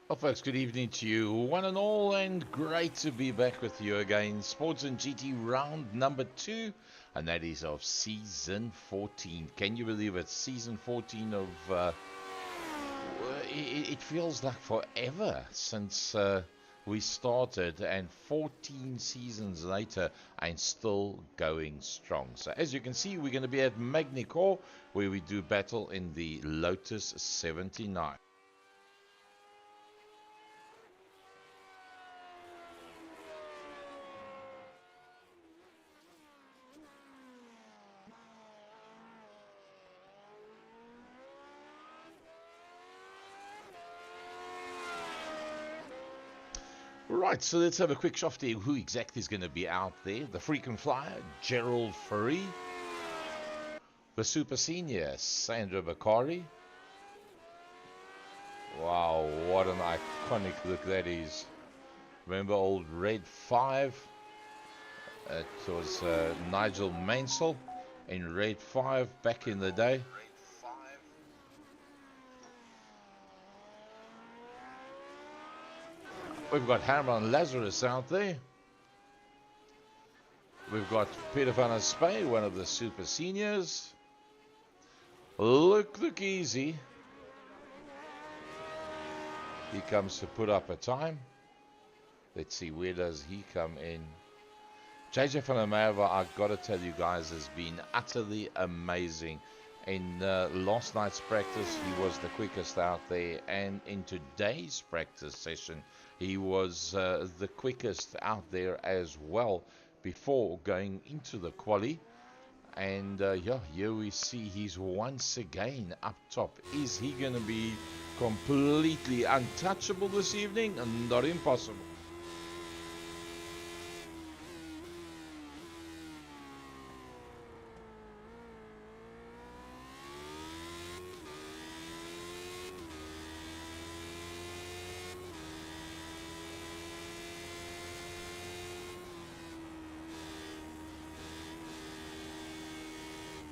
Well, folks, good evening to you, one and all, and great to be back with you again. Sports and GT round number 2, and that is of season 14. Can you believe it? Season 14 of. It feels like forever since we started, and 14 seasons later, and still going strong. So, as you can see, we're going to be at Magny-Cours, where we do battle in the Lotus 79. Right, so let's have a quick shofty who exactly is going to be out there. The frequent flyer, Gerald Furry. The super senior, Sandra Bakari. Wow, what an iconic look that is. Remember old Red 5? It was Nigel Mansell in Red 5 back in the day. We've got Herman Lazarus out there. We've got Peter van der Spey, one of the super seniors. Look easy. He comes to put up a time. Let's see, where does he come in? JJ van der Merwe, I've got to tell you guys, has been utterly amazing. In last night's practice, he was the quickest out there. And in today's practice session, he was the quickest out there as well before going into the quali. And yeah, here we see he's once again up top. Is he going to be completely untouchable this evening? Not impossible.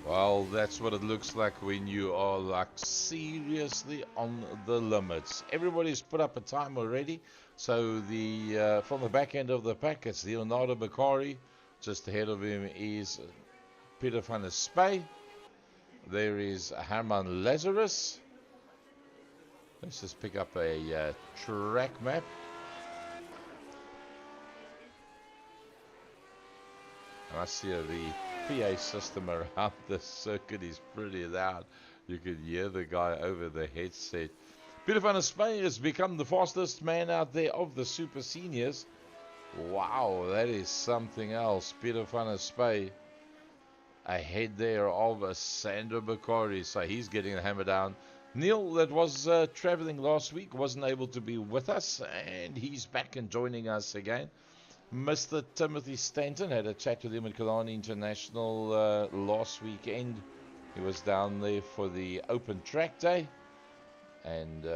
Well, that's what it looks like when you are like seriously on the limits. Everybody's put up a time already. So the from the back end of the pack, it's Leonardo Bakari. Just ahead of him is Peter van der Spey. There is Herman Lazarus. Let's just pick up a track map. I see the PA system around the circuit is pretty loud. You could hear the guy over the headset. Peter van der Spey has become the fastest man out there of the super seniors. Wow, that is something else. Peter van der Spey ahead there of Sandra Bakari. So he's getting the hammer down. Neil, that was traveling last week, wasn't able to be with us, and he's back and joining us again. Mr. Timothy Stanton had a chat with him at Kalani International last weekend. He was down there for the open track day, and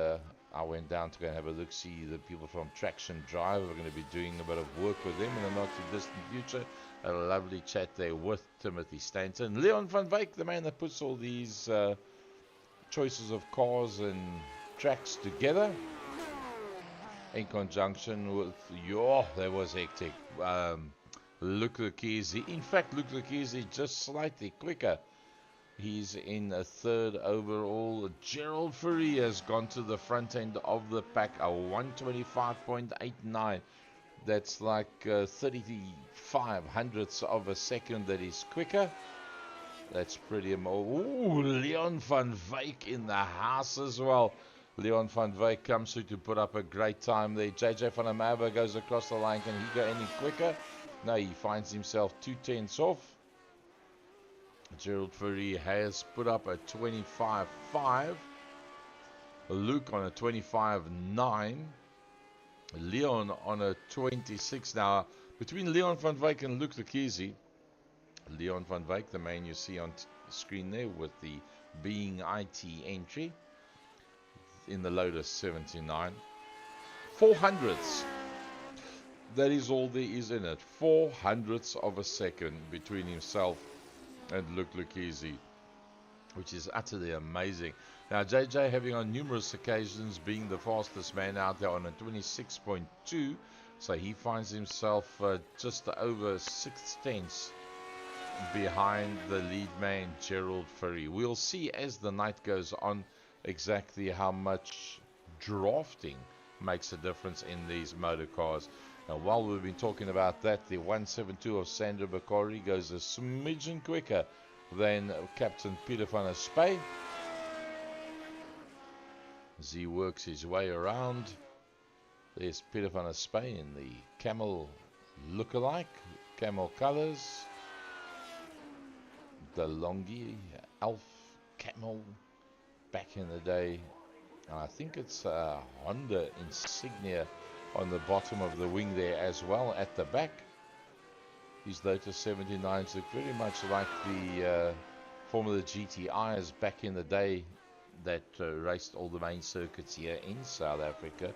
I went down to go and have a look, see the people from Traction Drive. We're going to be doing a bit of work with them in the not too distant future. A lovely chat there with Timothy Stanton. Leon van Wyk, the man that puts all these choices of cars and tracks together, in conjunction with that was hectic. Luke Lukisi. In fact, Luke Lukisi just slightly quicker. He's in a third overall. Gerald Furry has gone to the front end of the pack, a 125.89. That's like 35 hundredths of a second that is quicker. That's pretty amazing. Ooh, Leon van Wyk in the house as well. Leon van Wyk comes through to put up a great time there. JJ van der Merwe goes across the line. Can he go any quicker? No, he finds himself 2 tenths off. Gerald Furry has put up a 25.5. Luke on a 25.9. Leon on a 26. Now, between Leon van Wyk and Luke Lukisi, Leon van Wyk, the man you see on the screen there with the Being IT entry in the Lotus 79. 400ths. That is all there is in it. 400ths of a second between himself and Luke Lukisi. which is utterly amazing. Now, JJ having on numerous occasions being the fastest man out there on a 26.2, so he finds himself just over 6 tenths behind the lead man, Gerald Furry. We'll see as the night goes on exactly how much drafting makes a difference in these motor cars. Now, while we've been talking about that, the 172 of Sandra Bakori goes a smidgen quicker than Captain Peter van der Spey as he works his way around. There's Peter van der Spey in the camel lookalike, camel colors, the Longi Alf camel back in the day. And I think it's a Honda insignia on the bottom of the wing there as well at the back. These Lotus 79s look very much like the Formula GTIs back in the day that raced all the main circuits here in South Africa.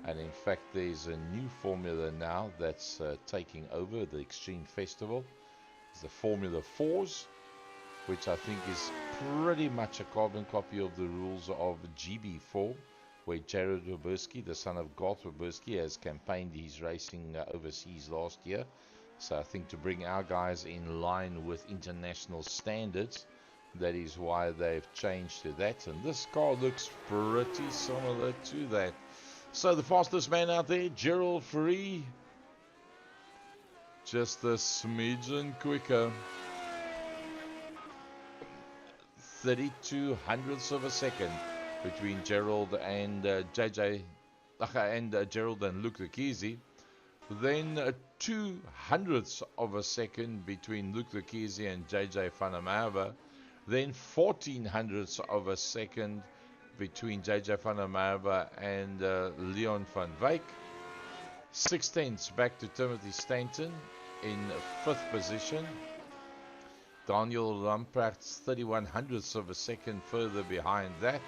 And in fact, there's a new formula now that's taking over the Extreme Festival. It's the Formula 4s, which I think is pretty much a carbon copy of the rules of GB4, where Jared Roberski, the son of Garth Roberski, has campaigned his racing overseas last year. So I think to bring our guys in line with international standards, that is why they've changed to that. And this car looks pretty similar to that. So the fastest man out there, Gerald Furry, just a smidgen quicker. 32 hundredths of a second between Gerald and Gerald and Luke Lekisi. Then 2 hundredths of a second between Luke Lekisi and JJ van der Merwe. Then 14 hundredths of a second between JJ van der Merwe and Leon van Wyk. 6 tenths back to Timothy Stanton in 5th position. Daniel Lamprecht's 31 hundredths of a second further behind that.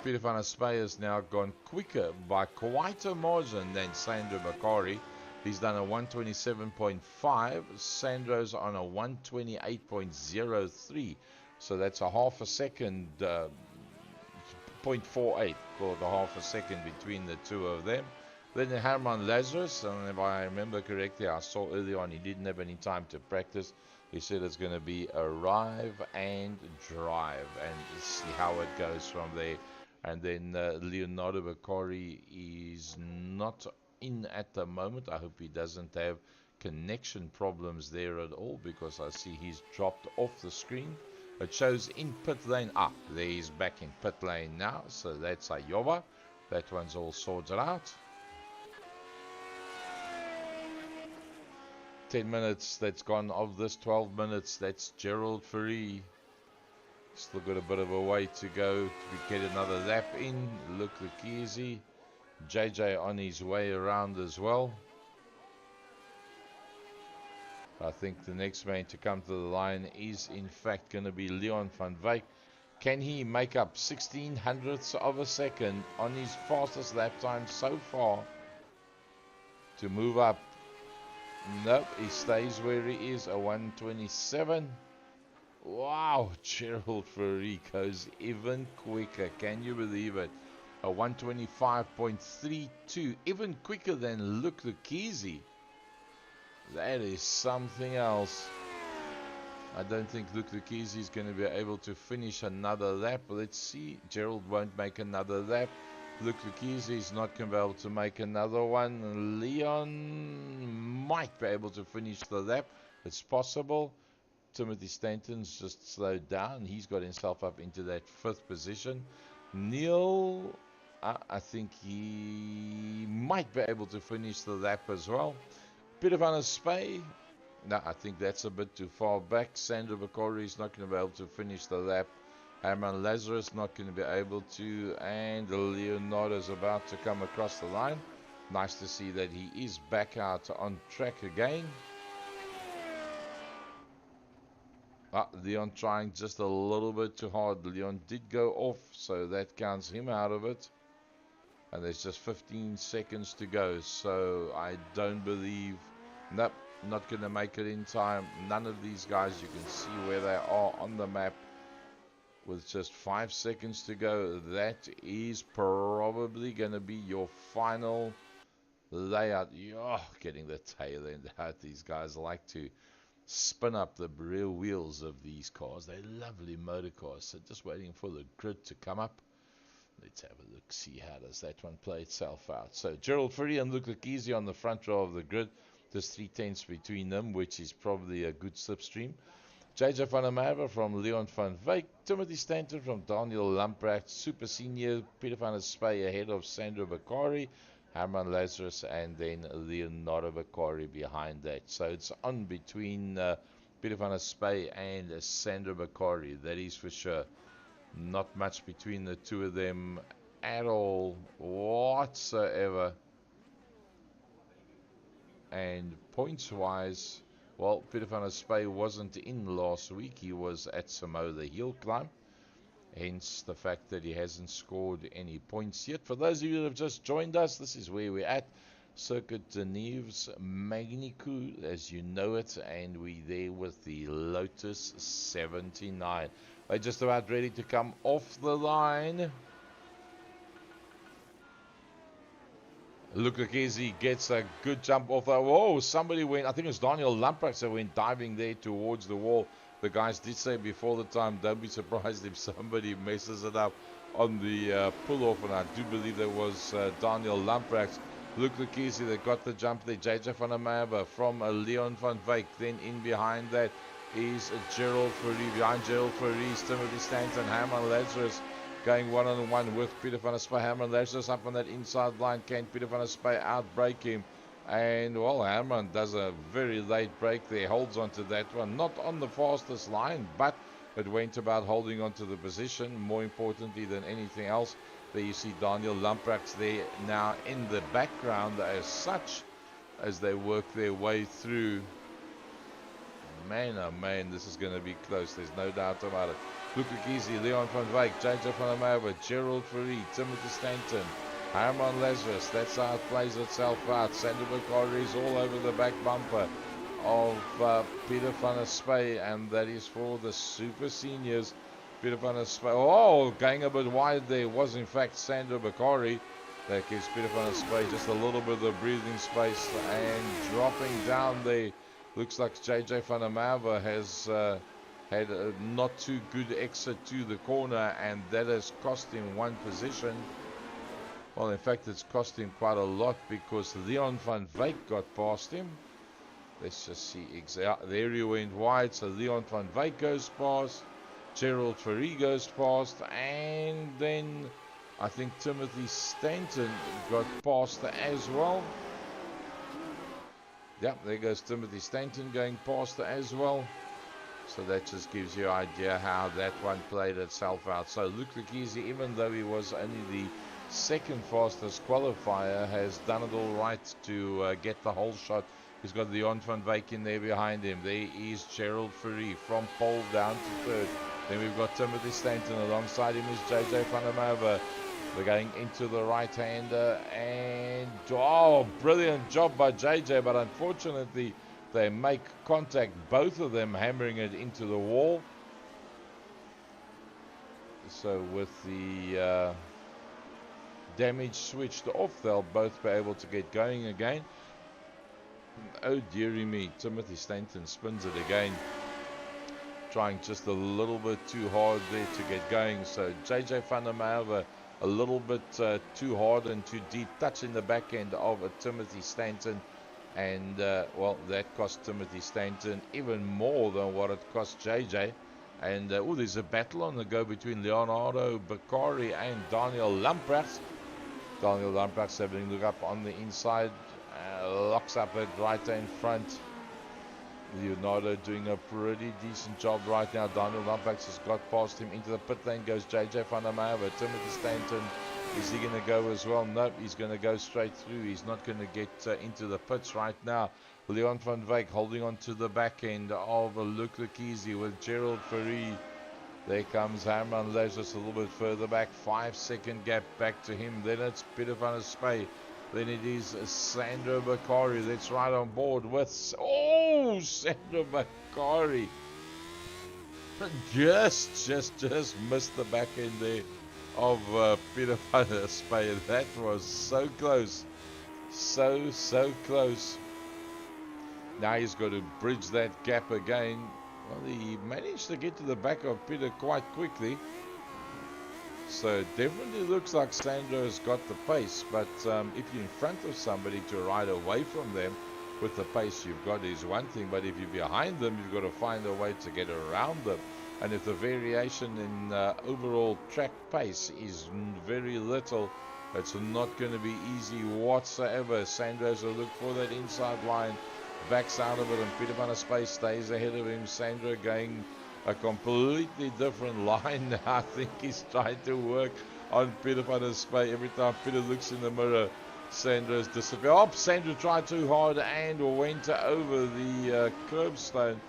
Peter van der Spey has now gone quicker by quite a margin than Sandro Bakari. He's done a 127.5. Sandro's on a 128.03. So that's a half a second, 0.48, call it a half a second between the two of them. Then Herman Lazarus, and if I remember correctly, I saw early on he didn't have any time to practice. He said it's going to be arrive and drive and see how it goes from there. And then Leonardo Bakari is not in at the moment. I hope he doesn't have connection problems there at all, because I see he's dropped off the screen. It shows in pit lane. There he's back in pit lane now. So that's Ayoba. That one's all sorted out. 10 minutes that's gone of this 12 minutes. That's Gerald Furry. Still got a bit of a way to go to get another lap in. Look, Lekisi. JJ on his way around as well. I think the next man to come to the line is in fact going to be Leon van Wyk. Can he make up 16 hundredths of a second on his fastest lap time so far to move up? Nope, he stays where he is, a 127. Wow, Gerald Furry goes even quicker. Can you believe it? A 125.32, even quicker than Luke Lekisi. That is something else. I don't think Luke Lekisi is going to be able to finish another lap. Let's see. Gerald won't make another lap. Luke Lekisi is not going to be able to make another one. Leon might be able to finish the lap. It's possible. Timothy Stanton's just slowed down. He's got himself up into that 5th position. Neil, I think he might be able to finish the lap as well. Peter van der Spey, no, I think that's a bit too far back. Sandro Bakori is not going to be able to finish the lap. Herman Lazarus not going to be able to, and Leonardo is about to come across the line. Nice to see that he is back out on track again. Leon trying just a little bit too hard. Leon did go off, so that counts him out of it. And there's just 15 seconds to go, so I don't believe, nope, not going to make it in time. None of these guys, you can see where they are on the map. with just 5 seconds to go. That is probably going to be your final layout. You're getting the tail end out. These guys like to spin up the rear wheels of these cars. They're lovely motor cars. So just waiting for the grid to come up. Let's have a look, see how does that one play itself out. So Gerald Fourie and Luke Easy on the front row of the grid. Just 3/10 between them, which is probably a good slipstream. JJ van der Merwe from Leon van Wyk, Timothy Stanton from Daniel Lamprecht, Super Senior, Peter van der Spey ahead of Sandro Bakari, Herman Lazarus, and then Leonardo Bakari behind that. So it's on between Peter van der Spey and Sandro Bakari, that is for sure. Not much between the two of them at all whatsoever. And points-wise, well, Peter van der Spey wasn't in last week. He was at Samoa Hill Climb. Hence the fact that he hasn't scored any points yet. For those of you that have just joined us, this is where we're at. Circuit de Neves Magny-Cours, as you know it. And we're there with the Lotus 79. They're just about ready to come off the line. Lukakezi gets a good jump off that. Whoa, somebody went, I think it was Daniel Lamprecht that went diving there towards the wall. The guys did say before the time, don't be surprised if somebody messes it up on the pull-off, and I do believe that was Daniel Lamprecht. Lukakezi that got the jump there. JJ van der Merwe from Leon van Wyk. Then in behind that is Gerald Fourie. Behind Gerald Fourie is Timothy Stanton, Herman Lazarus. Going one-on-one with Peter van der Spey. Herman Lazarus up on that inside line. Can Peter van der Spey outbreak him? And, well, Herman does a very late break there. Holds onto that one. Not on the fastest line, but it went about holding onto the position. More importantly than anything else, there you see Daniel Lamprecht there now in the background as such as they work their way through. Man, oh man, this is going to be close. There's no doubt about it. Lukakezi, Leon van Wyk, JJ van der Merwe, Gerald Fourie, Timothy Stanton, Herman Lazarus. That's how it plays itself out. Sandro Bakari is all over the back bumper of Peter van der Spey, and that is for the Super Seniors. Peter van der Spey, oh, going a bit wide there, was in fact Sandro Bakari. That gives Peter van der Spey just a little bit of breathing space, and dropping down there. Looks like JJ van der Merwe has had a not too good exit to the corner, and that has cost him one position. Well, in fact, it's cost him quite a lot, because Leon van Wyk got past him. Let's just see. There he went wide, so Leon van Wyk goes past, Gerald Fourie goes past, and then I think Timothy Stanton got past as well. Yep, there goes Timothy Stanton going past as well. So that just gives you an idea how that one played itself out. So Luke Lukakezi, even though he was only the second fastest qualifier, has done it all right to get the whole shot. He's got Leon van Wyk in there behind him. There is Gerald Fourie from pole down to third. Then we've got Timothy Stanton. Alongside him is JJ van der Merwe. They're going into the right-hander, and oh, brilliant job by JJ, but unfortunately they make contact, both of them hammering it into the wall. So with the damage switched off, they'll both be able to get going again. Oh dearie me, Timothy Stanton spins it again, trying just a little bit too hard there to get going. So JJ van der Merwe a little bit too hard and too deep, touching the back end of Timothy Stanton. And, well, that cost Timothy Stanton even more than what it cost JJ. And, oh, there's a battle on the go between Leonardo Bakari and Daniel Lamprecht. Daniel Lamprecht having a look up on the inside, locks up at right in front. Leonardo doing a pretty decent job right now. Daniel Lamprecht has got past him. Into the pit lane goes JJ van der Merwe. Timothy Stanton, is he going to go as well? Nope, he's going to go straight through. He's not going to get into the pits right now. Leon van Wyk holding on to the back end of Luke Lukakezi with Gerald Fourie. There comes Herman Lazarus a little bit further back. 5-second gap back to him. Then it's Peter van der Spey. Then it is Sandro Bakari that's right on board with... Oh, Sandro Bakari. Just missed the back end there of Peter van der Spey. That was so close. So close. Now he's got to bridge that gap again. Well, he managed to get to the back of Peter quite quickly. So it definitely looks like Sandro's got the pace. But if you're in front of somebody, to ride away from them with the pace you've got is one thing. But if you're behind them, you've got to find a way to get around them. And if the variation in overall track pace is very little, it's not going to be easy whatsoever. Sandro's will look for that inside line, backs out of it, and Peter van der Spey stays ahead of him. Sandro going a completely different line now. I think he's trying to work on Peter van der Spey. Every time Peter looks in the mirror, Sandro's disappeared. Oh, Sandro tried too hard and went over the curbstone.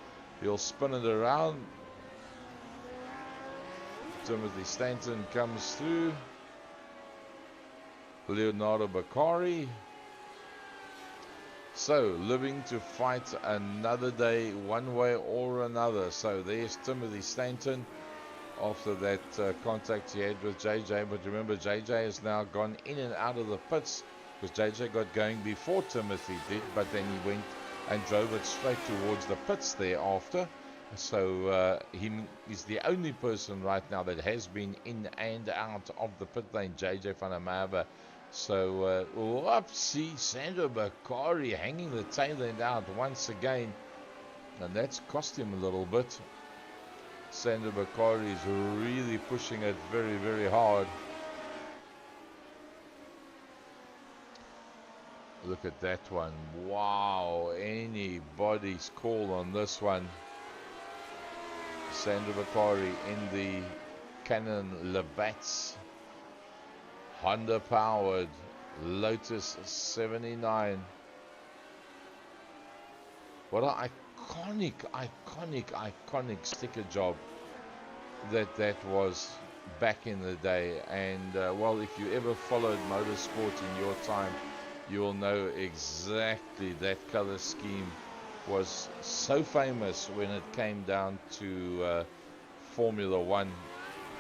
He'll spin it around. Timothy Stanton comes through. Leonardo Bakari. So, living to fight another day, one way or another. So, there's Timothy Stanton after that contact he had with JJ. But remember, JJ has now gone in and out of the pits because JJ got going before Timothy did. But then he went and drove it straight towards the pits thereafter. So he's the only person right now that has been in and out of the pit lane, JJ van der Merwe. So, whoopsie, Sandro Bakari hanging the tail end out once again. And that's cost him a little bit. Sandro Bakari is really pushing it very, very hard. Look at that one. Wow, anybody's call on this one. Sandro Bakari in the Canon Labatts Honda powered Lotus 79. What an iconic sticker job that was back in the day. And well, if you ever followed motorsport in your time, you will know exactly that color scheme was so famous when it came down to Formula One.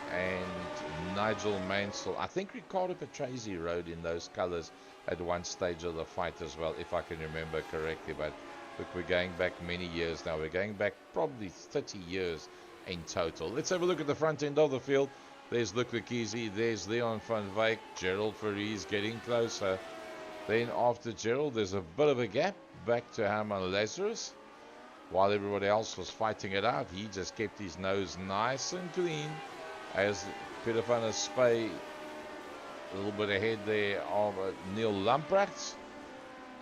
And Nigel Mansell, I think Riccardo Patrese rode in those colors at one stage of the fight as well, if I can remember correctly. But look, we're going back many years now. We're going back probably 30 years in total. Let's have a look at the front end of the field. There's Luc Lekizi, there's Leon van Wyk, Gerald Verrees getting closer. Then after Gerald, there's a bit of a gap back to Herman Lazarus. While everybody else was fighting it out, he just kept his nose nice and clean. As Peter van der Spey, a little bit ahead there of Neil Lamprecht.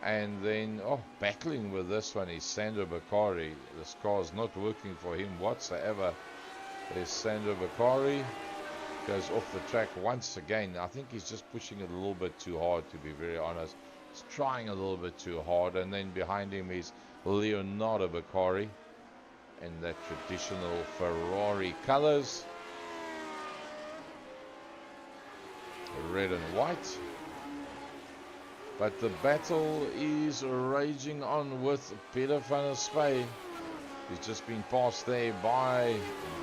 And then, battling with this one is Sandro Bakari. This car is not working for him whatsoever. There's Sandro Bakari. Goes off the track once again. I think he's just pushing it a little bit too hard, to be very honest. He's trying a little bit too hard. And then behind him is Leonardo Bakari in that traditional Ferrari colors. Red and white. But the battle is raging on with Peter van der Spey. He's just been passed there by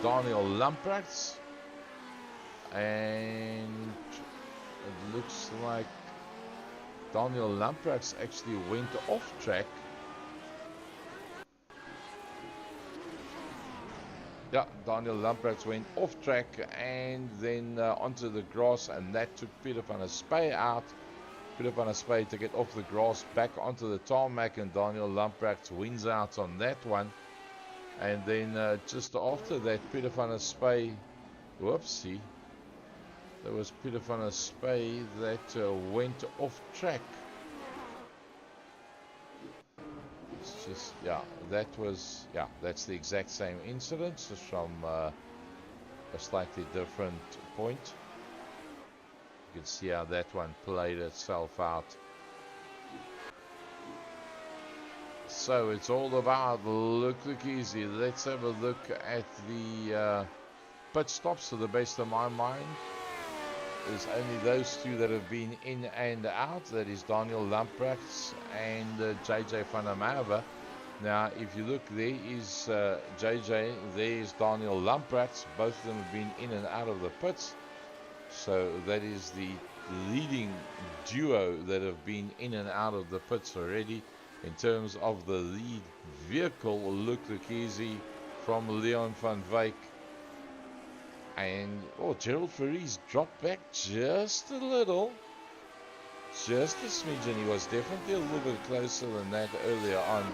Daniel Lamprecht. And it looks like Daniel Lamprecht actually went off track. Yeah, Daniel Lamprecht went off track and then onto the grass, and that took Peter van der Spey out. Peter van der Spey to get off the grass back onto the tarmac, and Daniel Lamprecht wins out on that one. And then just after that, Peter van der Spey, whoopsie, there was Peter van der Spey that went off track. It's just, that's the exact same incident, just from a slightly different point. You can see how that one played itself out. So it's all about Luc Lekizi. Let's have a look at the pit stops. To the best of my mind, there's only those two that have been in and out. That is Daniel Lamprecht and JJ van der Merwe. Now, if you look, there is JJ, there is Daniel Lamprecht. Both of them have been in and out of the pits. So that is the leading duo that have been in and out of the pits already. In terms of the lead vehicle, Luke Lucchese from Leon van Wyk. And, Gerald Verrees dropped back just a little. Just a smidgen. He was definitely a little bit closer than that earlier on.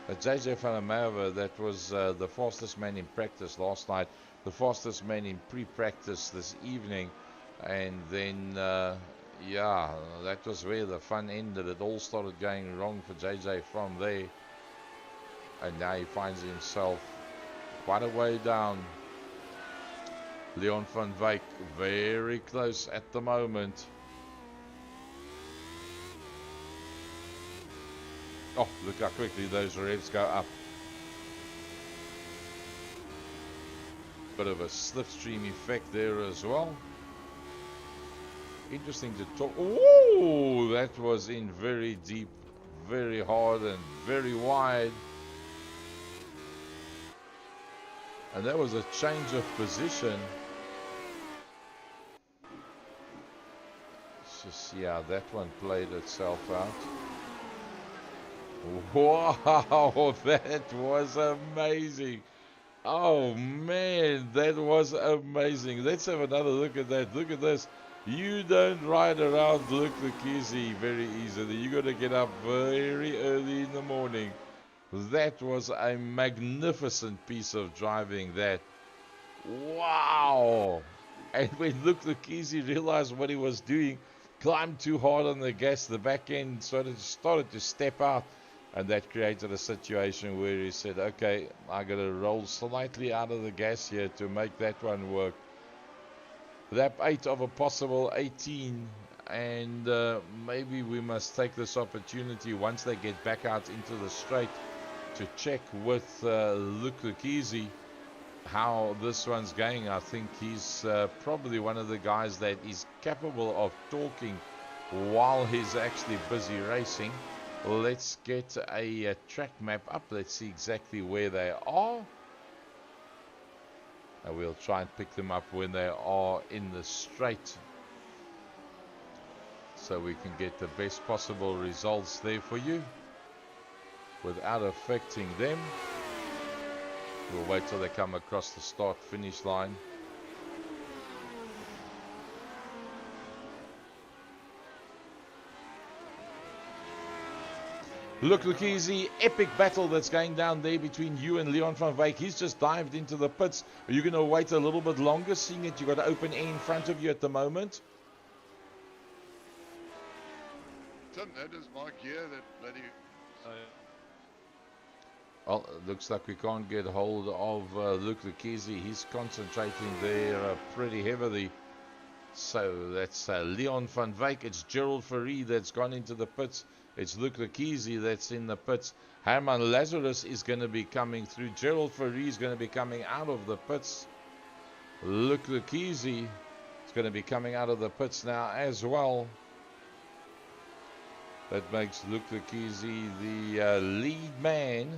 JJ van der Merwe, that was the fastest man in practice last night. The fastest man in pre-practice this evening. And then, that was where the fun ended. It all started going wrong for JJ from there. And now he finds himself quite a way down. Leon van Wyk very close at the moment. Oh, look how quickly those revs go up. Bit of a slipstream effect there as well. Interesting to talk. Oh, that was in very deep, very hard and very wide. And that was a change of position. Let's just see how that one played itself out. Wow, that was amazing. Oh man, that was amazing. Let's have another look at that. Look at this. You don't ride around Luke Lucchese very easily. You got to get up very early in the morning. That was a magnificent piece of driving. That. Wow. And when Luke Lucchese realized what he was doing, climbed too hard on the gas, the back end started to step out. And that created a situation where he said, okay, I got to roll slightly out of the gas here to make that one work. Lap 8 of a possible 18. And maybe we must take this opportunity once they get back out into the straight to check with Luke Lucchese how this one's going. I think he's probably one of the guys that is capable of talking while he's actually busy racing. Let's get a track map up. Let's see exactly where they are. And we'll try and pick them up when they are in the straight, so we can get the best possible results there for you without affecting them. We'll wait till they come across the start-finish line. Look, Lucchese, epic battle that's going down there between you and Leon van Wyk. He's just dived into the pits. Are you going to wait a little bit longer, seeing that you've got open air in front of you at the moment? Didn't notice my gear that bloody... Well, it looks like we can't get hold of Luke Lucchese. He's concentrating there pretty heavily. So that's Leon van Wyk. It's Gerald Verrees that's gone into the pits. It's Luke Lucchese that's in the pits. Herman Lazarus is going to be coming through. Gerald Verrees is going to be coming out of the pits. Luke Lucchese is going to be coming out of the pits now as well. That makes Luke Lucchese the lead man.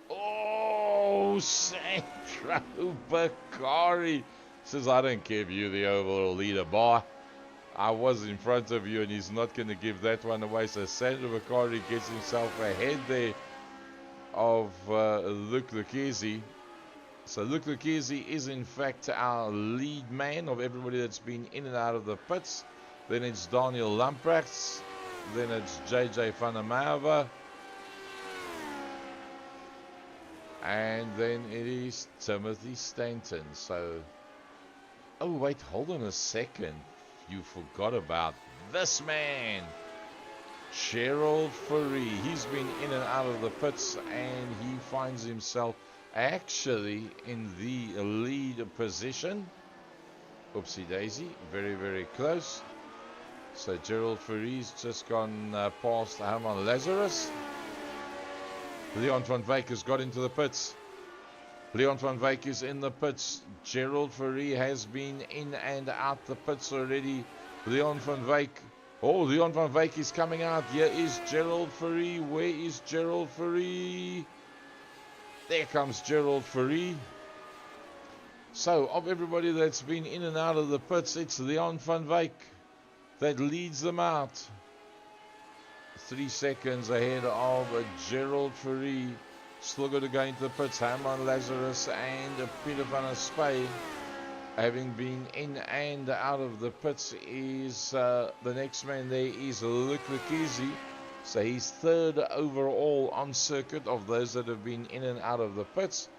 Oh, Sandro Bakari says, I don't care if you're the overall leader. Bye. I was in front of you, and he's not going to give that one away. So Sandro Bakari gets himself ahead there of Luke Lucchese. So Luke Lucchese is in fact our lead man of everybody that's been in and out of the pits. Then it's Daniel Lamprecht. Then it's JJ van der Merwe. And then it is Timothy Stanton. So, oh wait, hold on a second. You forgot about this man, Gerald Verrees. He's been in and out of the pits, and he finds himself actually in the lead position. Oopsie daisy, very, very close. So Gerald Verrees just gone past Herman Lazarus. Leon van Wyk has got into the pits. Leon van Wyk is in the pits. Gerald Verrees has been in and out the pits already. Leon van Wyk Oh, Leon van Wyk is coming out. Here is Gerald Fourie. Where is Gerald Fourie? There comes Gerald Fourie. So, of everybody that's been in and out of the pits, it's Leon van Wyk that leads them out. 3 seconds ahead of Gerald Fourie. Still got to go into the pits. Herman Lazarus and Peter van der Spey, having been in and out of the pits, is the next man there is Luc Lekizi. So he's third overall on circuit of those that have been in and out of the pits.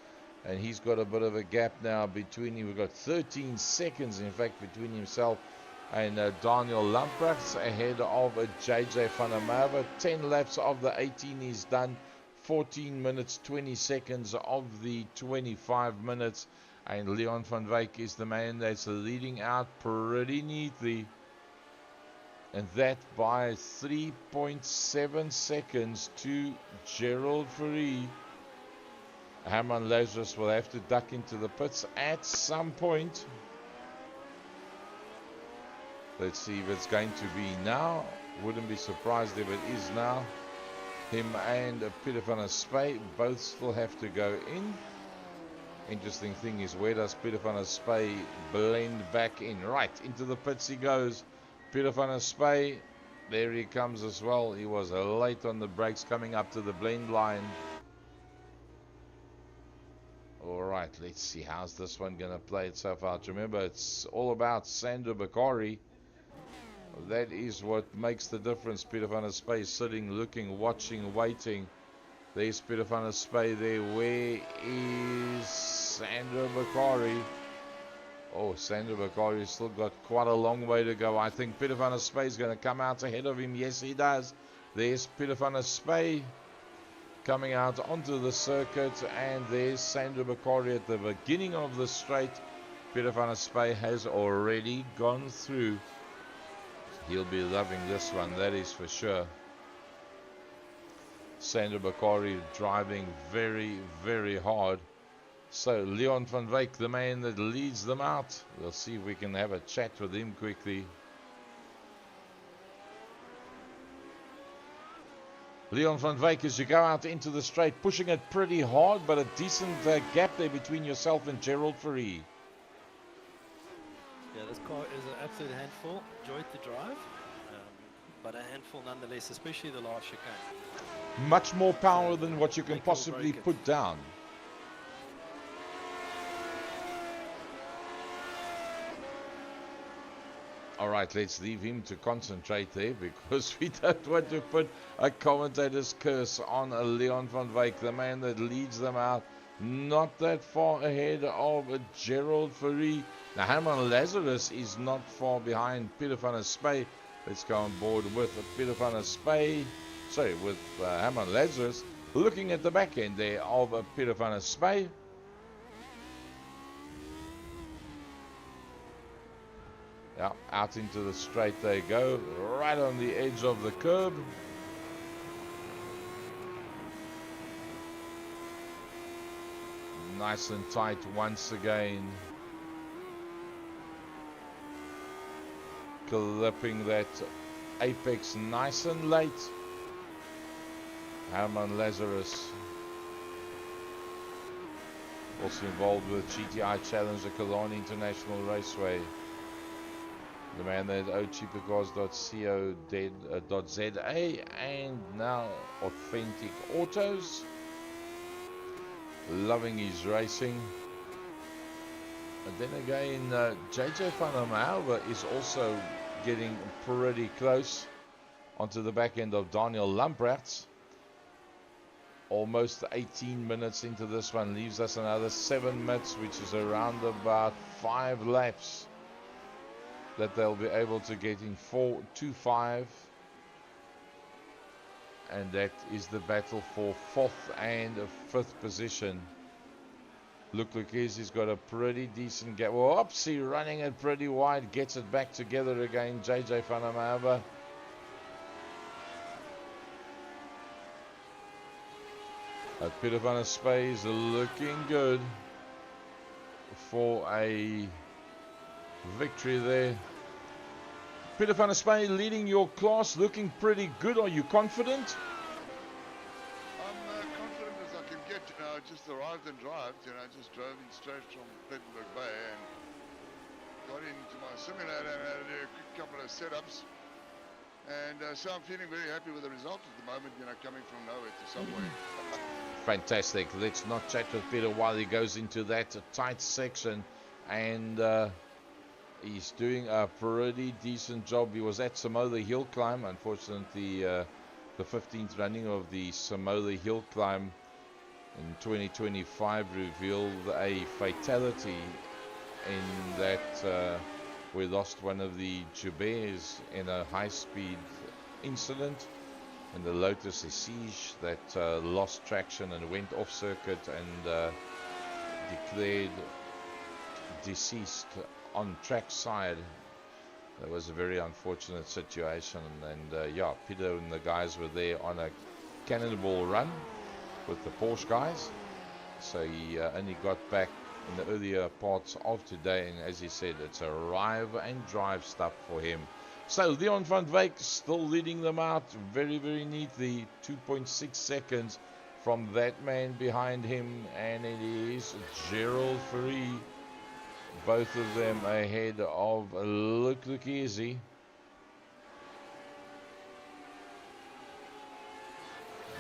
And he's got a bit of a gap now between him. We've got 13 seconds, in fact, between himself and Daniel Lamprecht, ahead of JJ van der Merwe. 10 laps of the 18 is done. 14 minutes, 20 seconds of the 25 minutes. And Leon van Wyk is the man that's leading out pretty neatly. And that by 3.7 seconds to Gerald Fourie. Herman Lazarus will have to duck into the pits at some point. Let's see if it's going to be now. Wouldn't be surprised if it is now. Him and Peter van der Spey both still have to go in. Interesting thing is, where does Peter van der Spey blend back in? Right, into the pits he goes. Peter van der Spey, there he comes as well. He was late on the brakes coming up to the blend line. Alright, let's see how's this one going to play itself out. Remember, it's all about Sandra Bakari. That is what makes the difference. Peter van der Spey sitting, looking, watching, waiting. There's Peter van der Spey there. Where is Sandra Bakari? Oh, Sandra Bakari still got quite a long way to go. I think Peter van der Spey is going to come out ahead of him. Yes, he does. There's Peter van der Spey coming out onto the circuit, and there's Sandra Bakari at the beginning of the straight. Peter van der Spey has already gone through. He'll be loving this one, that is for sure. Sandra Bakari driving very, very hard. So Leon van Wyk, the man that leads them out. We'll see if we can have a chat with him quickly. Leon van Wyk, as you go out into the straight, pushing it pretty hard, but a decent gap there between yourself and Gerald Fourie. Yeah, this car is an absolute handful. Enjoyed the drive, but a handful nonetheless, especially the last chicane. Much more power than what you can possibly put down. Alright, let's leave him to concentrate there, because we don't want to put a commentator's curse on a Leon van Wyk, the man that leads them out. Not that far ahead of Gerald Fourie. Now, Herman Lazarus is not far behind Peter van der Spey. Let's go on board with Peter van der Spey. Sorry, with Herman Lazarus. Looking at the back end there of Peter van der Spey. Yeah, out into the straight they go, right on the edge of the curb. Nice and tight once again. Clipping that apex nice and late. Herman Lazarus, also involved with GTI Challenge, the Cologne International Raceway. The man there at cheapercars.co.za and now Authentic Autos. Loving his racing. And then again, JJ van der Merwe is also getting pretty close onto the back end of Daniel Lamprecht. Almost 18 minutes into this one, leaves us another 7 minutes, which is around about 5 laps that they'll be able to get in 4-2-5, and that is the battle for 4th and 5th position. Luc Lekizi's got a pretty decent gap. Well, Opsy running it pretty wide, gets it back together again. JJ van der Merwe. Peter van der Spey is looking good for a victory there. Peter van der Spy leading your class, looking pretty good. Are you confident? I'm confident as I can get. I just arrived and drove. Just drove in straight from Plettenberg Bay and got into my simulator and had to do a quick couple of setups. And so I'm feeling very happy with the result at the moment, coming from nowhere to somewhere. Fantastic. Let's not chat with Peter while he goes into that tight section. And he's doing a pretty decent job. He was at Samoa Hill Climb. Unfortunately, the 15th running of the Samoa Hill Climb in 2025 revealed a fatality in that we lost one of the Jubers in a high-speed incident in the Lotus siege that lost traction and went off circuit and declared deceased on trackside. That was a very unfortunate situation, and yeah, Peter and the guys were there on a cannonball run with the Porsche guys, so he only got back in the earlier parts of today, and as he said, it's arrive and drive stuff for him. So Leon van Wyk still leading them out very, very neatly, 2.6 seconds from that man behind him, and it is Gerald Fourie, both of them ahead of Look Easy.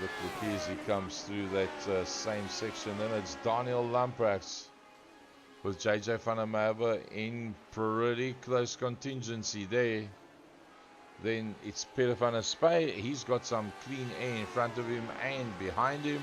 Look Easy comes through that same section, then it's Daniel Lamprecht with JJ van der Merwe in pretty close contingency there. Then it's Peter van der Spy. He's got some clean air in front of him and behind him.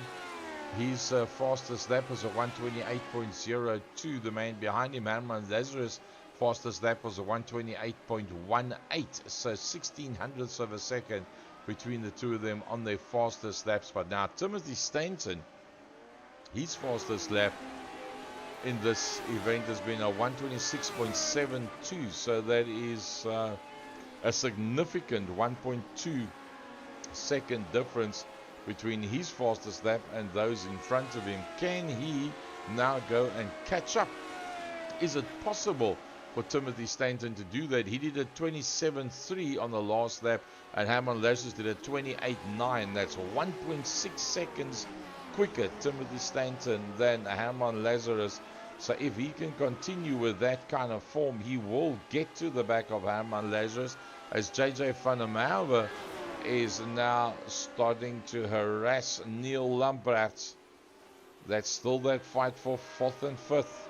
His fastest lap was a 128.02. The man behind him, Herman Lazarus, fastest lap was a 128.18. So 1600ths of a second between the two of them on their fastest laps. But now Timothy Stanton, his fastest lap in this event has been a 126.72. So that is a significant 1.2 second difference between his fastest lap and those in front of him. Can he now go and catch up? Is it possible for Timothy Stanton to do that? He did a 27.3 on the last lap, and Herman Lazarus did a 28.9. That's 1.6 seconds quicker, Timothy Stanton, than Herman Lazarus. So if he can continue with that kind of form, he will get to the back of Herman Lazarus, as JJ van der Merwe is now starting to harass Neil Lamprecht. That's still that fight for 4th and 5th.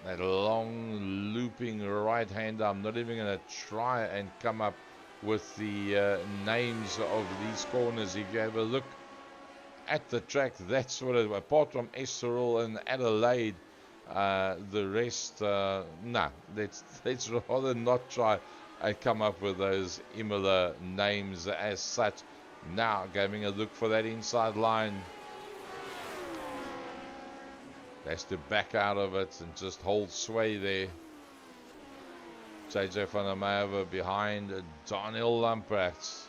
That long looping right hander. I'm not even going to try and come up with the names of these corners. If you have a look at the track, that's what it, apart from Estoril and Adelaide, the rest, nah, let's rather not try and come up with those Imola names as such. Now giving a look for that inside line. Has to back out of it and just hold sway there. JJ van der Merwe behind Daniel Lamprecht.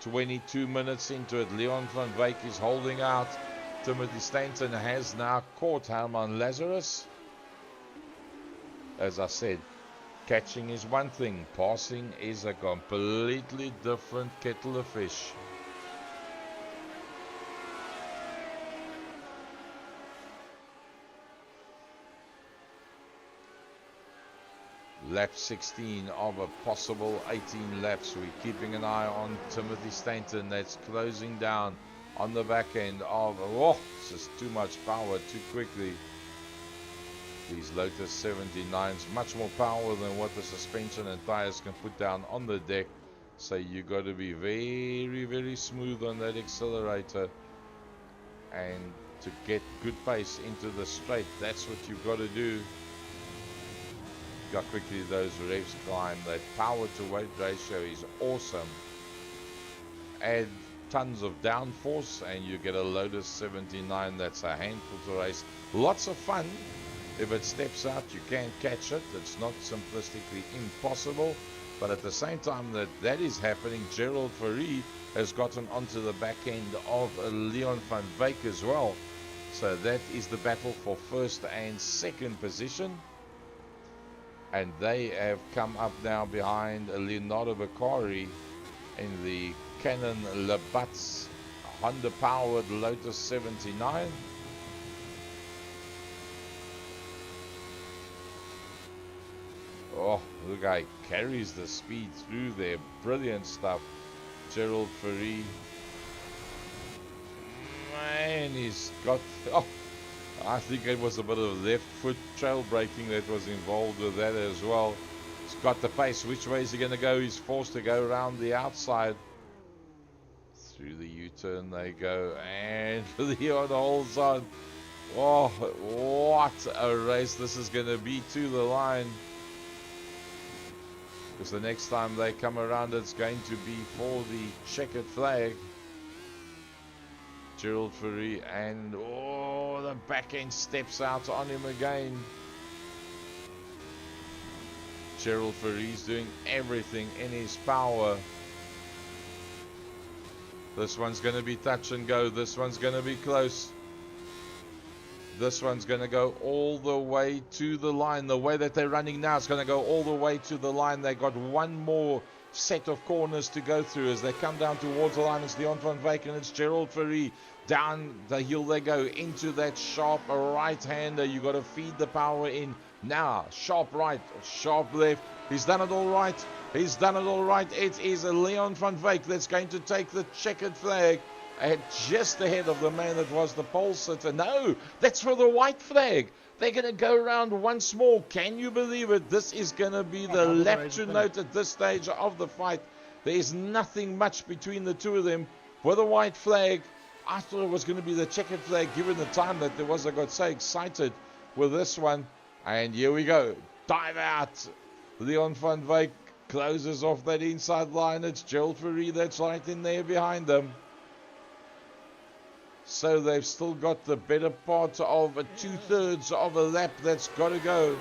22 minutes into it, Leon van Wyk is holding out. Timothy Stanton has now caught Herman Lazarus. As I said, catching is one thing, passing is a completely different kettle of fish. Lap 16 of a possible 18 laps. We're keeping an eye on Timothy Stanton. That's closing down on the back end of, oh, it's just too much power too quickly. These Lotus 79s, much more power than what the suspension and tires can put down on the deck. So you got to be very, very smooth on that accelerator. And to get good pace into the straight, that's what you've got to do. Look how quickly those revs climb. That power to weight ratio is awesome. Add tons of downforce and you get a Lotus 79 that's a handful to race. Lots of fun. If it steps out, you can catch it. It's not simplistically impossible, but at the same time that is happening, Gerald Fourie has gotten onto the back end of Leon van Wyk as well. So that is the battle for first and second position. And they have come up now behind Leonardo Beccari in the Canon Labatz Honda-powered Lotus 79. Oh, the guy carries the speed through there. Brilliant stuff. Gerald Ferry. Man, he's got... Oh, I think it was a bit of left foot trail braking that was involved with that as well. He's got the pace. Which way is he going to go? He's forced to go around the outside. Through the U-turn they go. And Leon holds on. Oh, what a race this is going to be to the line. Because the next time they come around, it's going to be for the checkered flag. Gerald Ferry, and oh, the back end steps out on him again. Gerald Ferry's doing everything in his power. This one's going to be touch and go. This one's going to be close. This one's going to go all the way to the line. The way that they're running now, it's going to go all the way to the line. They got one more set of corners to go through as they come down towards the line. It's Leon van Wyk and it's Gerald Ferry. Down the hill they go into that sharp right-hander. You got to feed the power in now. Sharp right, sharp left. He's done it all right. He's done it all right. It is a Leon van Wyk that's going to take the checkered flag. Just ahead of the man that was the pole sitter. No, that's for the white flag. They're going to go around once more. Can you believe it? This is going to be the lap to note at this stage of the fight. There's nothing much between the two of them. With a white flag, I thought it was going to be the checkered flag given the time that there was. I got so excited with this one. And here we go. Dive out. Leon van Wyk closes off that inside line. It's Gerald Ferry that's right in there behind them. So they've still got the better part of a 2/3 of a lap that's got to go.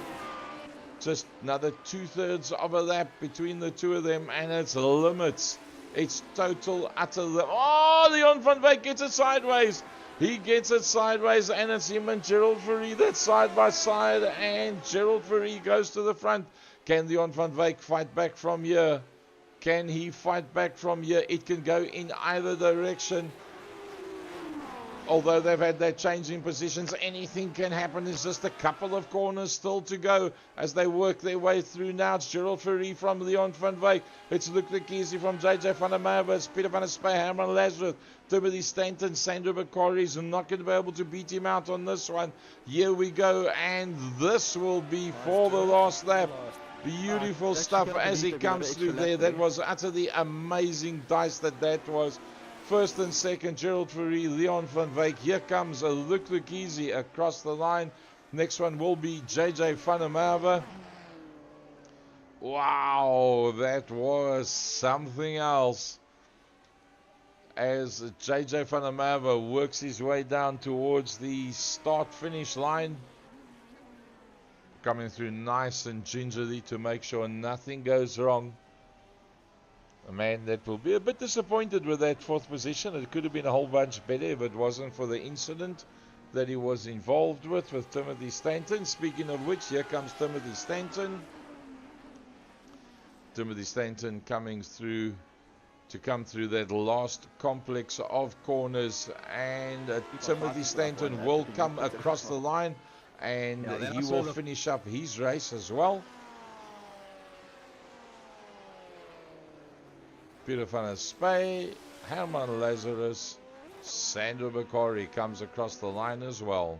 Just another 2/3 of a lap between the two of them, and it's limits. It's total, utter limit. Oh, Leon van Wyk gets it sideways. He gets it sideways, and it's him and Gerald Ferry that's side by side, and Gerald Ferry goes to the front. Can Leon van Wyk fight back from here? Can he fight back from here? It can go in either direction. Although they've had that change in positions, anything can happen. There's just a couple of corners still to go as they work their way through now. It's Gerald Ferry from Leon van Wyk. It's Luc de Kiesi from JJ van der Merwe. It's Peter van der Spey, Herman Lazarus, Timothy Stanton, Sandro Beccari is not going to be able to beat him out on this one. Here we go, and this will be for the last lap. Beautiful stuff as he comes through there. That was utterly amazing dice that was. First and second, Gerald Ferry, Leon van Wyk. Here comes a Luc de Kiesi across the line. Next one will be JJ van der Merwe. Wow, that was something else. As JJ van der Merwe works his way down towards the start-finish line. Coming through nice and gingerly to make sure nothing goes wrong. A man that will be a bit disappointed with that fourth position. It could have been a whole bunch better if it wasn't for the incident that he was involved with Timothy Stanton. Speaking of which, here comes Timothy Stanton. Timothy Stanton coming through to come through that last complex of corners, and Timothy Stanton will come across the line, and he will finish up his race as well. Peter van der Spey, Herman Lazarus, Sandro Beccari comes across the line as well.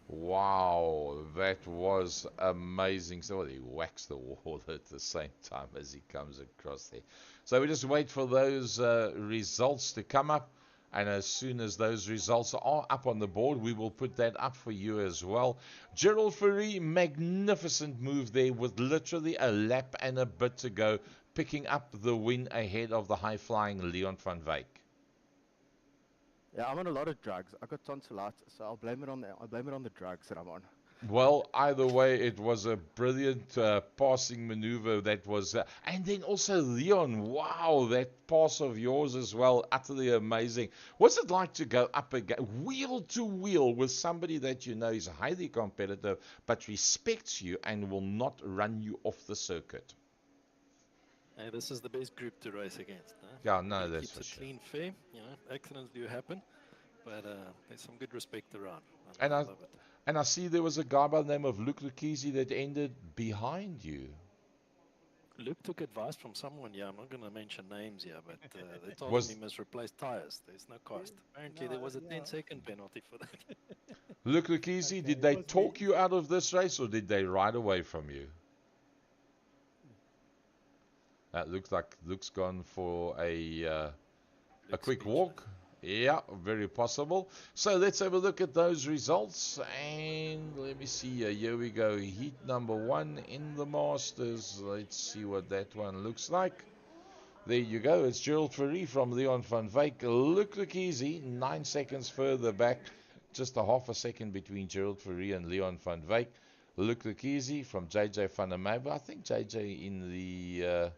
Wow, that was amazing. So he whacks the wall at the same time as he comes across there. So we just wait for those results to come up. And as soon as those results are up on the board, we will put that up for you as well. Gerald Ferry, magnificent move there with literally a lap and a bit to go, picking up the win ahead of the high-flying Leon van Wyk. Yeah, I'm on a lot of drugs. I got tonsillitis, so I'll blame it on the drugs that I'm on. Well, either way, it was a brilliant passing maneuver that was. And then also, Leon, wow, that pass of yours as well, utterly amazing. What's it like to go up again, wheel to wheel, with somebody that you know is highly competitive, but respects you and will not run you off the circuit? Hey, this is the best group to race against. Huh? Yeah, no, Everybody that's keeps for it sure. clean, fair. You know, accidents do happen, but there's some good respect around, and And I I love it. and I see there was a guy by the name of Luke Lucchese that ended behind you. Luke took advice from someone. Yeah, I'm not going to mention names here, but they told him he Was must replace tires. There's no cost. Apparently, there was a 10-second penalty for that. Luke Lucchese, did they talk you out of this race or did they ride away from you? That looks like Luke's gone for a Luke's quick speechless. walk. Yeah, very possible. So let's have a look at those results. And let me see. Here we go. Heat number 1 in the Masters. Let's see what that one looks like. There you go. It's Gerald Ferry from Leon van Wyk. Look easy. 9 seconds further back. Just a half a second between Gerald Ferry and Leon van Wyk. Look easy from JJ van der Merwe. I think JJ in the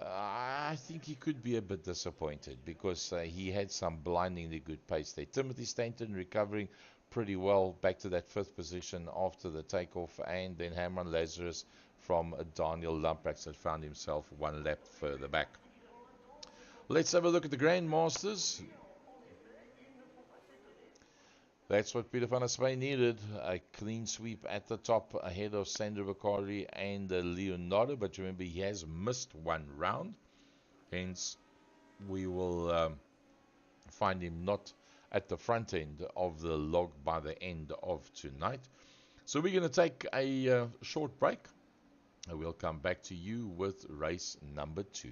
I think he could be a bit disappointed because he had some blindingly good pace there. Timothy Stanton recovering pretty well back to that 5th position after the takeoff, and then Herman Lazarus from Daniel Lamprecht that found himself 1 lap further back. Let's have a look at the Grandmasters. That's what Peter van der Spy needed. A clean sweep at the top ahead of Sandro Vicari and Leonardo. But remember, he has missed 1 round. Hence, we will find him not at the front end of the log by the end of tonight. So we're going to take a short break, and we'll come back to you with race number 2.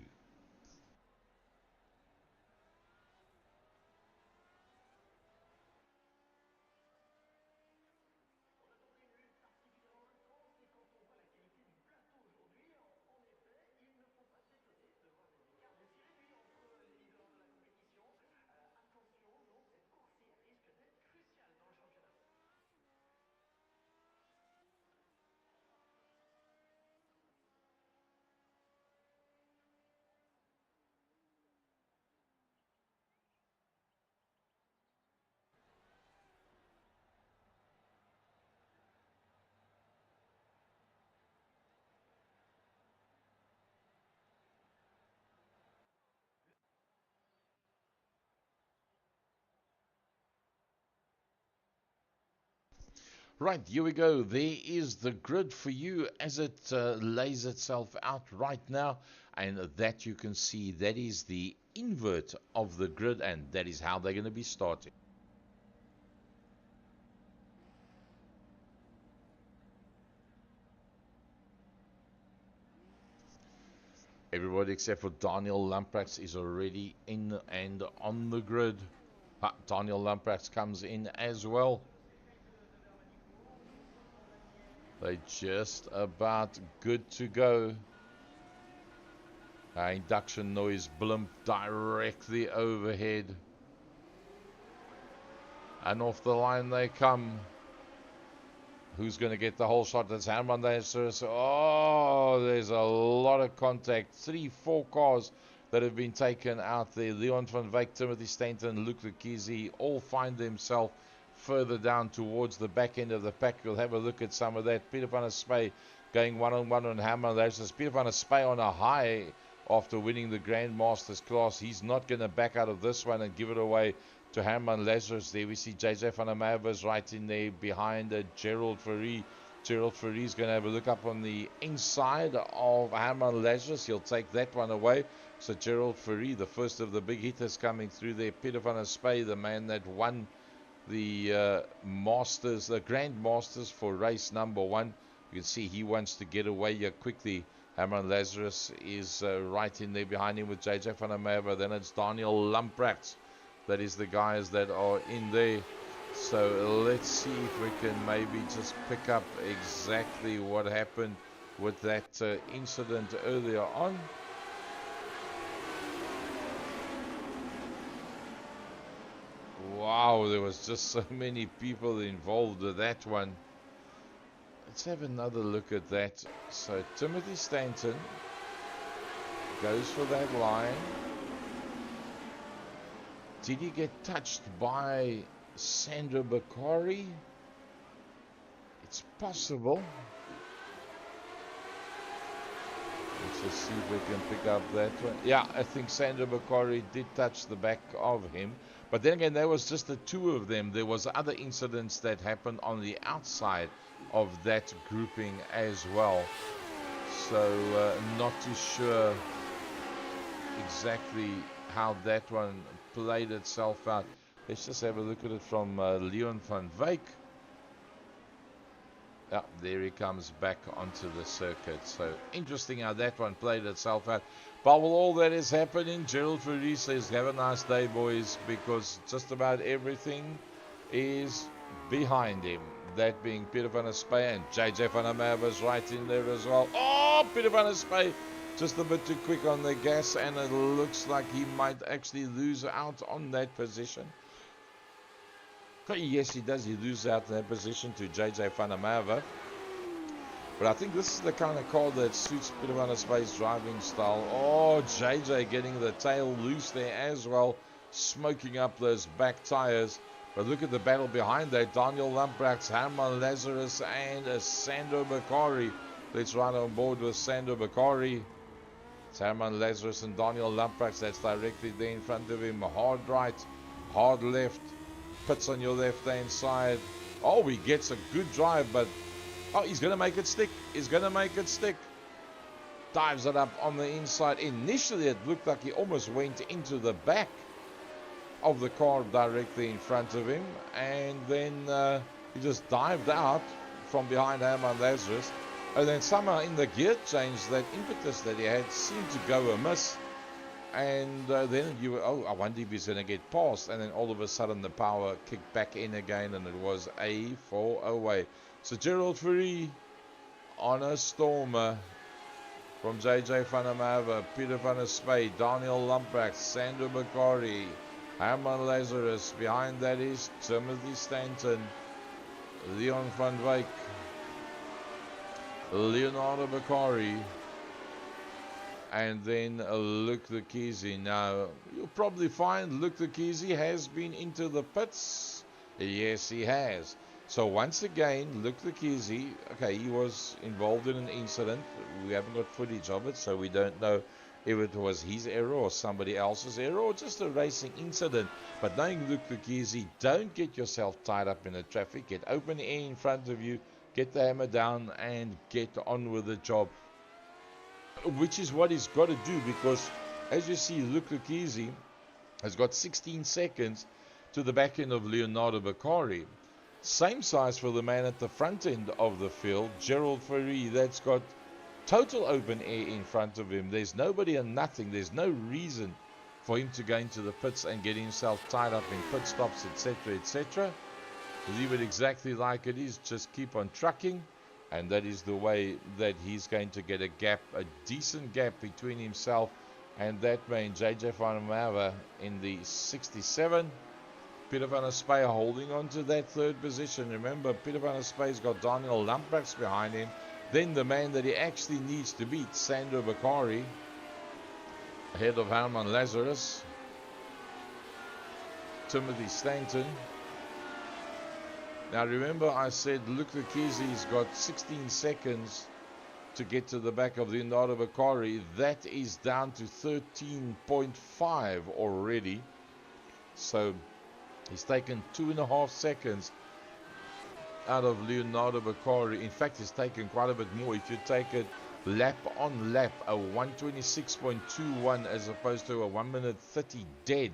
Right, here we go. There is the grid for you as it lays itself out right now. And that you can see, that is the invert of the grid, and that is how they're going to be starting. Everybody except for Daniel Lamprecht is already in and on the grid. Daniel Lamprecht comes in as well. They're just about good to go. Induction noise blimp directly overhead. And off the line they come. Who's going to get the whole shot? That's Herman Lazarus. Oh, there's a lot of contact. 3-4 cars that have been taken out there. Leon van Wyk, Timothy Stanton, Luke Lucchese all find themselves further down towards the back end of the pack. We'll have a look at some of that. Peter van der Spy going one-on-one on Herman Lazarus. Peter van der Spy on a high after winning the Grandmasters class. He's not going to back out of this one and give it away to Herman Lazarus. There we see JJ van der Merwe right in there behind Gerald Ferry. Gerald Ferry is going to have a look up on the inside of Herman Lazarus. He'll take that one away. So Gerald Ferry, the first of the big hitters coming through there. Peter van der Spy, the man that won the Masters, the Grand Masters for race number 1. You can see he wants to get away here quickly. Herman Lazarus is right in there behind him with JJ van der Merwe. Then it's Daniel Lamprecht. That is the guys that are in there. So let's see if we can maybe just pick up exactly what happened with that incident earlier on. Wow, there was just so many people involved with that one. let's have another look at that. So Timothy Stanton goes for that line. Did he get touched by Sandro Bakari? It's possible. Let's just see if we can pick up that one. Yeah, I think Sandro Bakari did touch the back of him. But then again, there was just the two of them. There was other incidents that happened on the outside of that grouping as well. So not too sure exactly how that one played itself out. Let's just have a look at it from Leon van Wyk. Yeah, there he comes back onto the circuit. So interesting how that one played itself out. But with all that is happening, Gerald Fourie says, have a nice day, boys, because just about everything is behind him. That being Peter van der Spey, and JJ van der Merwe is right in there as well. Oh, Peter van der Spey just a bit too quick on the gas, and it looks like he might actually lose out on that position. Yes, he does. He loses out in that position to JJ van der Merwe. But I think this is the kind of car that suits Peter van der Spey's driving style. Oh, JJ getting the tail loose there as well, smoking up those back tires. But look at the battle behind that. Daniel Lamprecht, Herman Lazarus, and Sandro Bakari. Let's ride on board with Sandro Bakari. It's Herman Lazarus and Daniel Lamprecht. That's directly there in front of him. Hard right, hard left. Pits on your left hand side. Oh, he gets a good drive, but oh, he's going to make it stick. He's going to make it stick. Dives it up on the inside. Initially, it looked like he almost went into the back of the car directly in front of him. And then he just dived out from behind Herman Lazarus. And then somehow in the gear change, that impetus that he had seemed to go amiss. And then you were, oh, I wonder if he's going to get past. And then all of a sudden the power kicked back in again, and it was a 4 away. So Gerald Fourie on a stormer from JJ van der Merwe, Peter van der Spey, Daniel Lamprecht, Sandro Bakari, Herman Lazarus. Behind that is Timothy Stanton, Leon van Wyk, Leonardo Bakari, and then Luc Lequezi. Now, you'll probably find Luc Lequezi has been into the pits. Yes, he has. So once again, Luc Lequezi, okay, he was involved in an incident. We haven't got footage of it, so we don't know if it was his error or somebody else's error or just a racing incident. But knowing Luc Lequezi, don't get yourself tied up in the traffic. Get open air in front of you, get the hammer down, and get on with the job. Which is what he's got to do, because as you see, Luc Lequezi has got 16 seconds to the back end of Leonardo Bakari. Same size for the man at the front end of the field, Gerald Fourie, that's got total open air in front of him. There's nobody and nothing. There's no reason for him to go into the pits and get himself tied up in pit stops, etc., etc. Leave it exactly like it is. Just keep on trucking. And that is the way that he's going to get a gap, a decent gap between himself and that man, JJ van der Merwe, in the 67. Peter van der Spey holding on to that third position. Remember, Peter van der Spey's got Daniel Lamprecht behind him. Then the man that he actually needs to beat, Sandro Bakari, ahead of Herman Lazarus, Timothy Stanton. Now remember, I said Luc Lequezi's got 16 seconds to get to the back of Leonardo Bakari. That is down to 13.5 already. So he's taken 2.5 seconds out of Leonardo Bakari. In fact, he's taken quite a bit more. If you take it lap on lap, a 126.21 as opposed to a 1 minute 30 dead.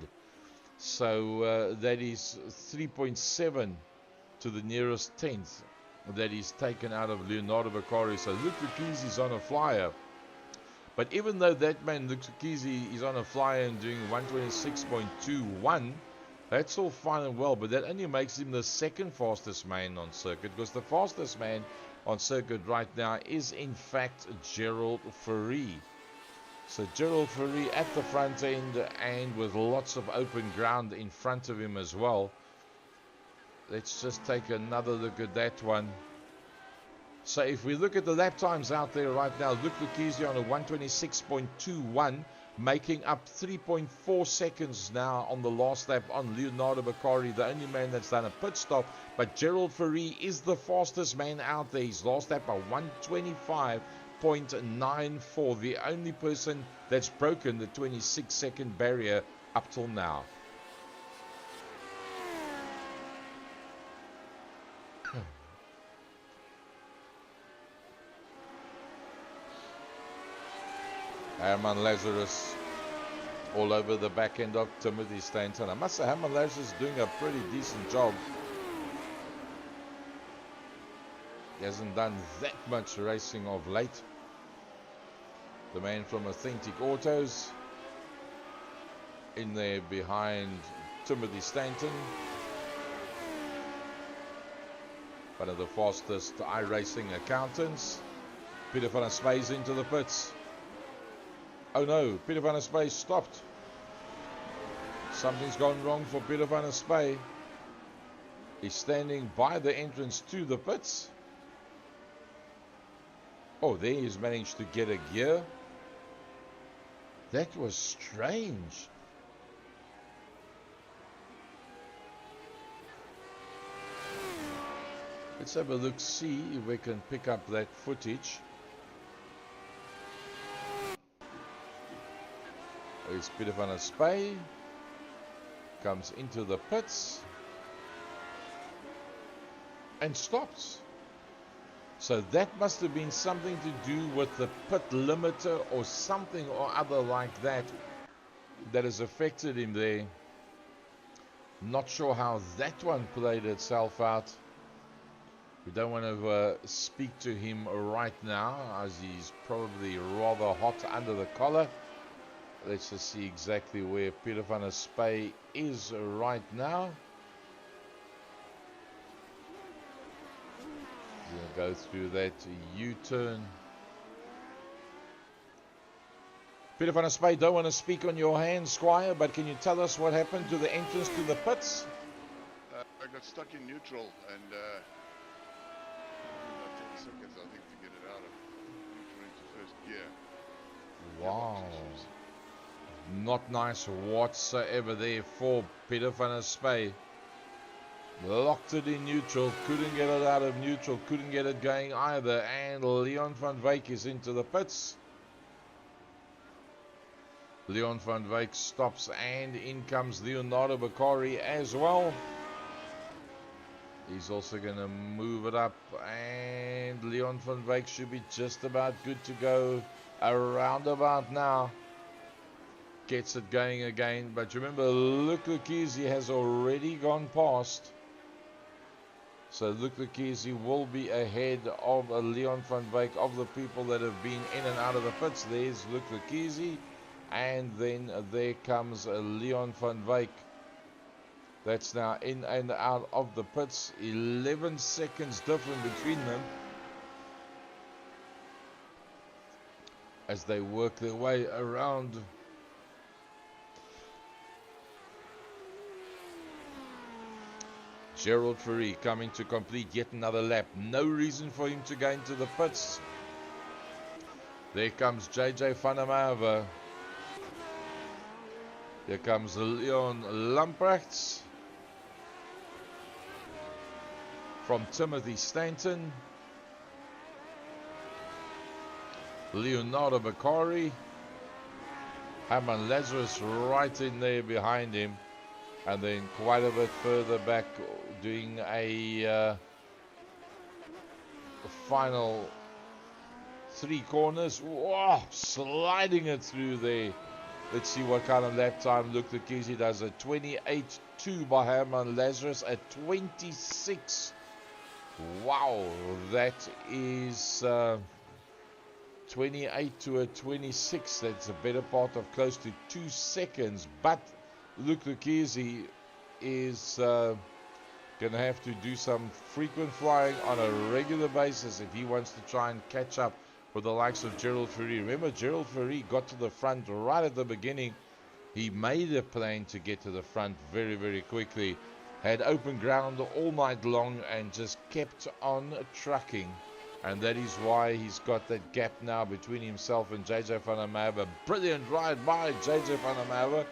So that is 3.7 to the nearest tenth that is taken out of Leonardo Bakari. So Luc Lequezi is on a flyer. But even though that man, Luc Lequezi, is on a flyer and doing 126.21, that's all fine and well, but that only makes him the second fastest man on circuit, because the fastest man on circuit right now is in fact Gerald Fourie. So Gerald Fourie at the front end and with lots of open ground in front of him as well. Let's just take another look at that one. So if we look at the lap times out there right now, Luke Lucchese on a 126.21, making up 3.4 seconds now on the last lap on Leonardo Beccari, the only man that's done a pit stop. But Gerald Ferree is the fastest man out there. His last lap by 125.94, the only person that's broken the 26-second barrier up till now. Herman Lazarus all over the back end of Timothy Stanton. I must say Herman Lazarus is doing a pretty decent job. He hasn't done that much racing of late. The man from Authentic Autos in there behind Timothy Stanton. One of the fastest iRacing accountants. Peter van der Spey's into the pits. Oh no, Peter van der Spey stopped. Something's gone wrong for Peter van der Spey. He's standing by the entrance to the pits. Oh, there he's managed to get a gear. That was strange. Let's have a look, see if we can pick up that footage. There's Peter van der Spey. Comes into the pits. And stops. So that must have been something to do with the pit limiter or something or other like that that has affected him there. Not sure how that one played itself out. We don't want to speak to him right now as he's probably rather hot under the collar. Let's just see exactly where Peter van der Spey is right now. He's going to go through that U-turn. Peter van der Spey, don't want to speak on your hand, Squire, but can you tell us what happened to the entrance to the pits? I got stuck in neutral and 10 seconds, I think, to get it out of neutral into first gear. Wow. Not nice whatsoever there for Peter van der Spey. Locked it in neutral, couldn't get it out of neutral, couldn't get it going either, and Leon van Wyk is into the pits. Leon van Wyk stops and in comes Leonardo Beccari as well. He's also going to move it up, and Leon van Wyk should be just about good to go around about now. Gets it going again, but remember, Luke Lucchese has already gone past. So Luke Lucchese will be ahead of Leon van Wyk, of the people that have been in and out of the pits. There's Luke Lucchese, and then there comes Leon van Wyk. That's now in and out of the pits. 11 seconds different between them as they work their way around. Gerald Ferree coming to complete yet another lap. No reason for him to go into the pits. There comes JJ van der Merwe. Here comes Leon Lamprechts from Timothy Stanton. Leonardo Beccari. Herman Lazarus right in there behind him. And then quite a bit further back doing a final 3 corners. Whoa, sliding it through there. Let's see what kind of lap time Luke Lucchese does. A 28.2 by Herman Lazarus at 26. Wow, that is 28 to a 26. That's a better part of close to 2 seconds. But Luke Lucchese is going to have to do some frequent flying on a regular basis if he wants to try and catch up with the likes of Gerald Ferree. Remember, Gerald Ferree got to the front right at the beginning. He made a plan to get to the front very, very quickly. Had open ground all night long and just kept on trucking. And that is why he's got that gap now between himself and JJ van der Merwe. Brilliant ride by JJ van der Merwe.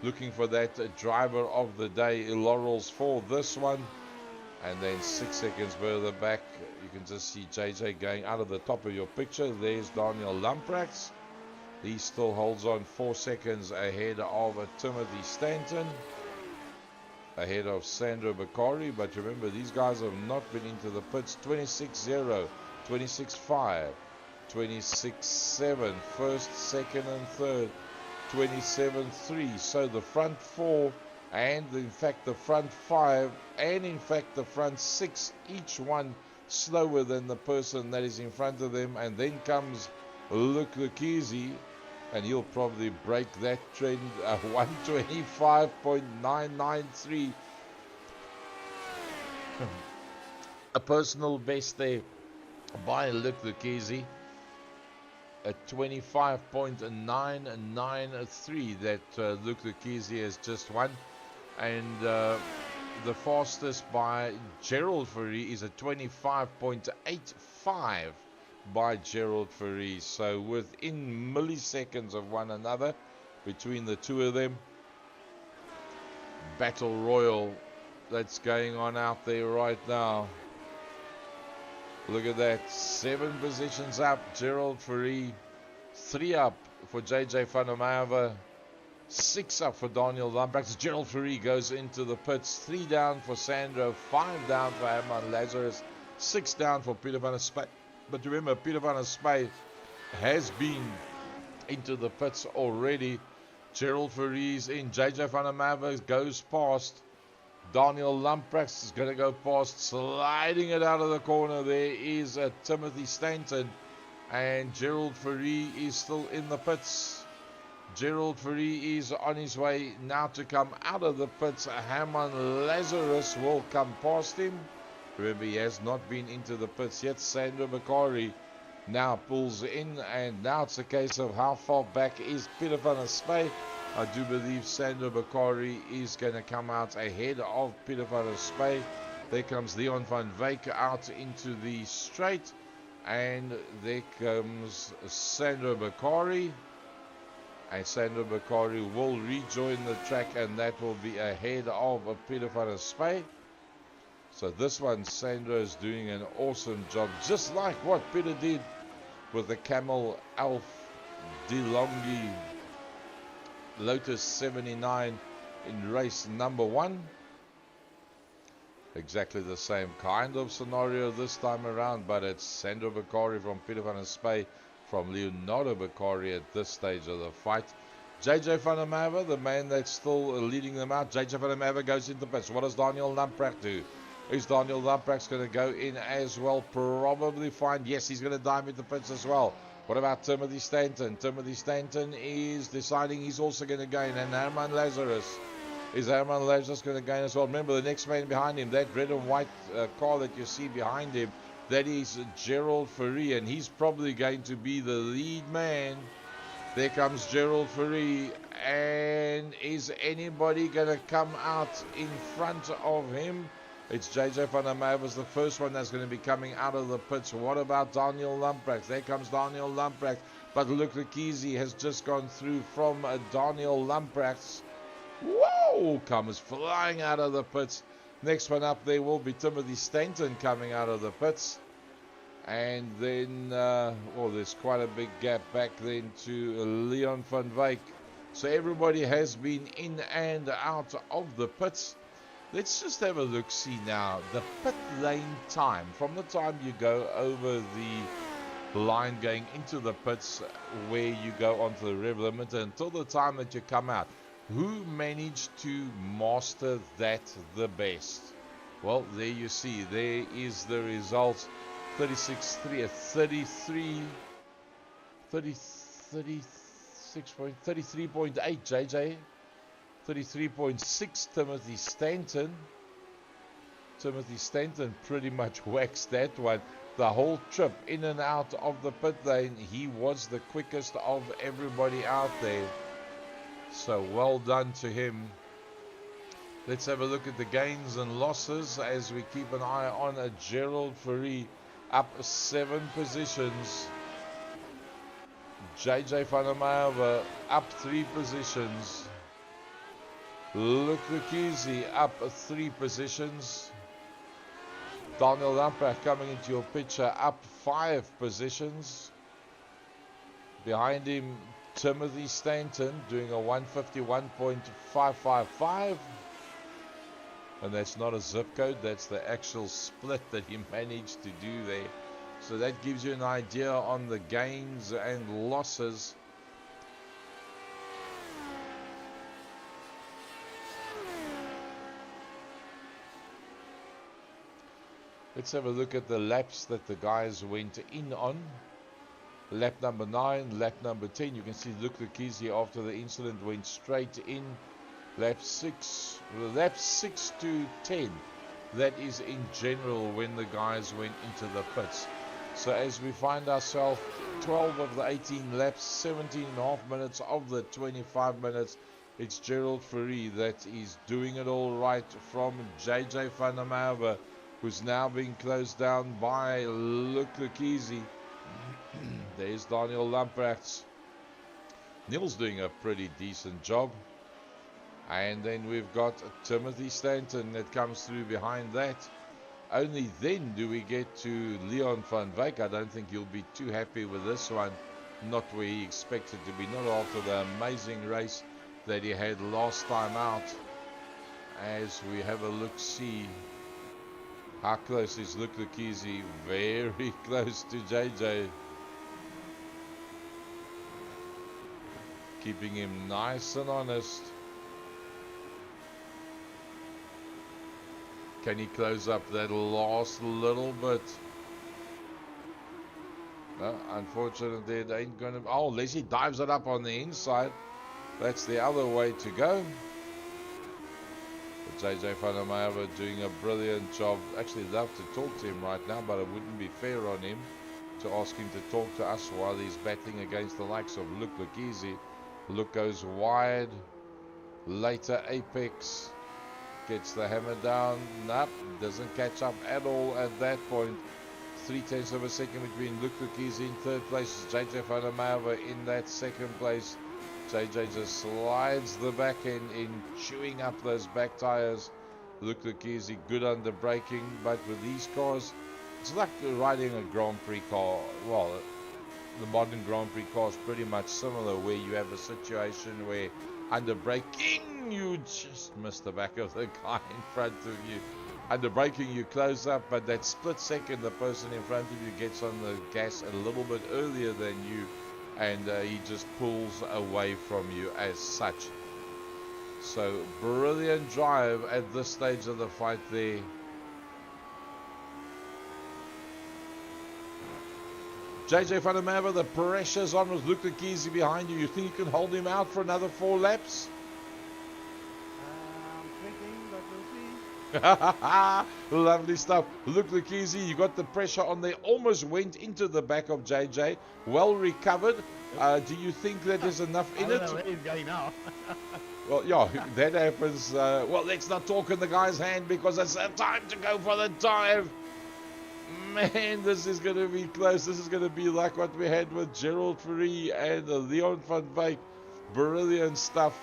Looking for that driver of the day, laurels for this one. And then 6 seconds further back, you can just see JJ going out of the top of your picture. There's Daniel Lamprecht. He still holds on 4 seconds ahead of Timothy Stanton, ahead of Sandro Bakari. But remember, these guys have not been into the pits. 26-0, 26-5, 26-7, first, second and third, 27-3. So the front four, and in fact the front five, and in fact the front six, each one slower than the person that is in front of them. And then comes Luke Lukizi, and he'll probably break that trend, 125.993. A personal best there by Luke Lukizi at 25.993 that Luke Lukizi has just won. And the fastest by Gerald Fourie is a 25.85 by Gerald Fourie. So within milliseconds of one another between the two of them. Battle Royal that's going on out there right now. Look at that, 7 positions up, Gerald Fourie, 3 up for JJ van der Merwe, 6 up for Daniel Lamprecht. Gerald Fourie goes into the pits, 3 down for Sandro, 5 down for Herman Lazarus, 6 down for Peter van der Spy. But remember, Peter van der Spy has been into the pits already. Gerald Fourie's in, JJ van der Merwe goes past. Daniel Lamprecht is going to go past, sliding it out of the corner. There is Timothy Stanton, and Gerald Fourie is still in the pits. Gerald Fourie is on his way now to come out of the pits. Herman Lazarus will come past him. Remember, he has not been into the pits yet. Sandro Bakari now pulls in, and now it's a case of how far back is Peter van der Spy. I do believe Sandro Bakari is going to come out ahead of Peter van der Spy. There comes Leon van Wyk out into the straight. And there comes Sandro Bakari. And Sandro Bakari will rejoin the track, and that will be ahead of Peter van der Spy. So this one, Sandro is doing an awesome job, just like what Peter did with the Camel Alf DeLonghi Lotus 79 in race number 1. Exactly the same kind of scenario this time around, but it's Sandro Bakari from Peter van der Spy, from Leonardo Bakari at this stage of the fight. JJ van der Merwe, the man that's still leading them out. JJ van der Merwe goes into pits. What does Daniel Lamprecht do? Is Daniel Lamprecht going to go in as well? Probably fine. Yes, he's going to dive into pits as well. What about Timothy Stanton? Timothy Stanton is deciding he's also going to go in. And Herman Lazarus. Is Herman Lazarus going to go in as well? Remember, the next man behind him, that red and white car that you see behind him, that is Gerald Fourie. And he's probably going to be the lead man. There comes Gerald Fourie. And is anybody going to come out in front of him? It's JJ van der Merwe, the first one that's going to be coming out of the pits. What about Daniel Lamprecht? There comes Daniel Lamprecht. But Luke Lukizi has just gone through from Daniel Lamprecht. Whoa! Comes flying out of the pits. Next one up there will be Timothy Stanton coming out of the pits. And then, there's quite a big gap back then to Leon van Wyk. So everybody has been in and out of the pits. Let's just have a look, see now, the pit lane time, from the time you go over the line going into the pits where you go onto the rev limiter until the time that you come out. Who managed to master that the best? Well, there you see, there is the result, 36.3, 33.8 JJ. 33.6 Timothy Stanton. Timothy Stanton pretty much waxed that one. The whole trip in and out of the pit lane, he was the quickest of everybody out there. So well done to him. Let's have a look at the gains and losses as we keep an eye on Gerald Fourie. up 7 positions. JJ van der Merwe up 3 positions. Lotus up 3 positions. Daniel Lamprecht coming into your picture up 5 positions. Behind him, Timothy Stanton doing a 151.555. And that's not a zip code, that's the actual split that he managed to do there. So that gives you an idea on the gains and losses. Let's have a look at the laps that the guys went in on. Lap number 9, lap number 10. You can see Luke Lukizi after the incident went straight in. Lap 6 to 10. That is in general when the guys went into the pits. So as we find ourselves 12 of the 18 laps, 17.5 minutes of the 25 minutes, it's Gerald Fourie that is doing it all right from JJ van der Merwe, who's now being closed down by Luke Lukizi. There's Daniel Lamprecht. Neil's doing a pretty decent job. And then we've got Timothy Stanton that comes through behind that. Only then do we get to Leon van Wyk. I don't think he'll be too happy with this one. Not where he expected to be. Not after the amazing race that he had last time out. As we have a look-see. How close is Luke Lukizi? Very close to JJ. Keeping him nice and honest. Can he close up that last little bit? No, unfortunately it ain't gonna. Oh, unless he dives it up on the inside. That's the other way to go. But JJ van der Merwe doing a brilliant job. Actually love to talk to him right now, but it wouldn't be fair on him to ask him to talk to us while he's battling against the likes of Luke Lukizi. Luke goes wide. Later apex. Gets the hammer down. Nope, doesn't catch up at all at that point. 0.3 of a second between Luke Lukizi in third place. JJ van der Merwe in that second place. JJ just slides the back end in, chewing up those back tires. Luke Lukizi good under braking, but with these cars, it's like riding a Grand Prix car. Well, the modern Grand Prix car is pretty much similar, where you have a situation where under braking you just miss the back of the guy in front of you. Under braking you close up, but that split second the person in front of you gets on the gas a little bit earlier than you, and he just pulls away from you as such. So brilliant drive at this stage of the fight there. JJ van der Merwe, the pressure's on with Luke Lukizi behind you. You think you can hold him out for another 4 laps? I'm thinking, but we'll see. Lovely stuff. Luke Lukizi, you got the pressure on there. Almost went into the back of JJ. Well recovered. Do you think that there's enough in it? I don't know where he's going now. Well, yeah, that happens. Well, let's not talk in the guy's hand because it's time to go for the dive. Man, this is going to be close. This is going to be like what we had with Gerald Fourie and Leon van Wyk. Brilliant stuff.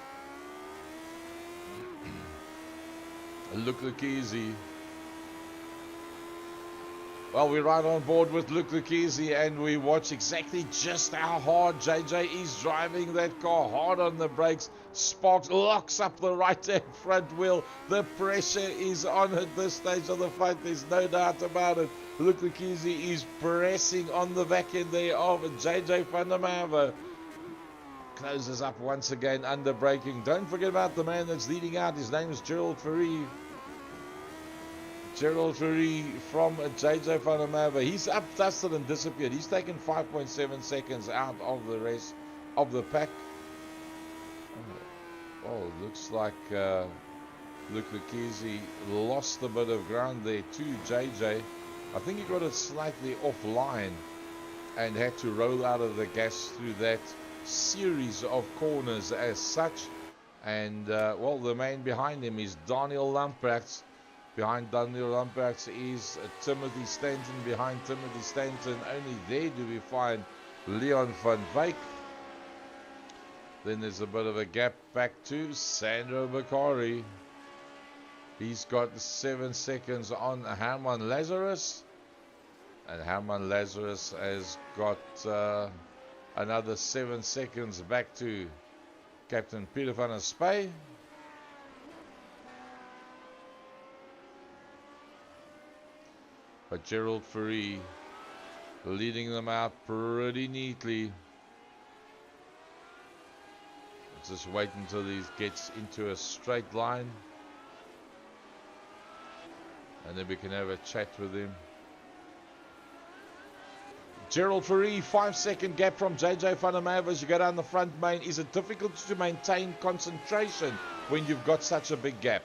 Luke Lukizi. Well, we're right on board with Luke Lukizi, and we watch exactly just how hard JJ is driving that car. Hard on the brakes. Sparks locks up the right-hand front wheel. The pressure is on at this stage of the fight. There's no doubt about it. Luke Lukizi is pressing on the back end there of JJ van der Merwe. Closes up once again under braking. Don't forget about the man that's leading out. His name is Gerald Fourie. Gerald Fourie from JJ van der Merwe. He's up, dusted and disappeared. He's taken 5.7 seconds out of the rest of the pack. Oh, looks like Luke Lukizi lost a bit of ground there to JJ. I think he got it slightly offline and had to roll out of the gas through that series of corners as such. And well, the man behind him is Daniel Lamprecht, Behind Daniel Lamprecht is Timothy Stanton. Behind Timothy Stanton, only there do we find Leon van Wyk. Then there's a bit of a gap back to Sandro Bakari. He's got 7 seconds on Herman Lazarus. And Herman Lazarus has got another 7 seconds back to Captain Peter van der Spey. But Gerald Fourie leading them out pretty neatly. Just wait until he gets into a straight line. And then we can have a chat with him. Gerald Fourie, 5-second gap from JJ van der Merwe as you go down the front main. Is it difficult to maintain concentration when you've got such a big gap?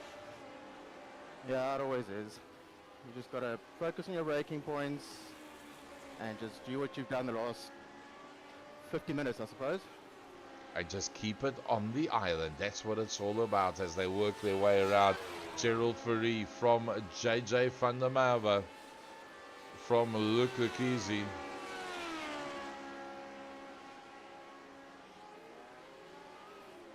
Yeah, it always is. You just got to focus on your braking points and just do what you've done the last 50 minutes, I suppose. And just keep it on the island. That's what it's all about as they work their way around. Gerald Fourie from JJ van der Merwe, from Luc Lekizi.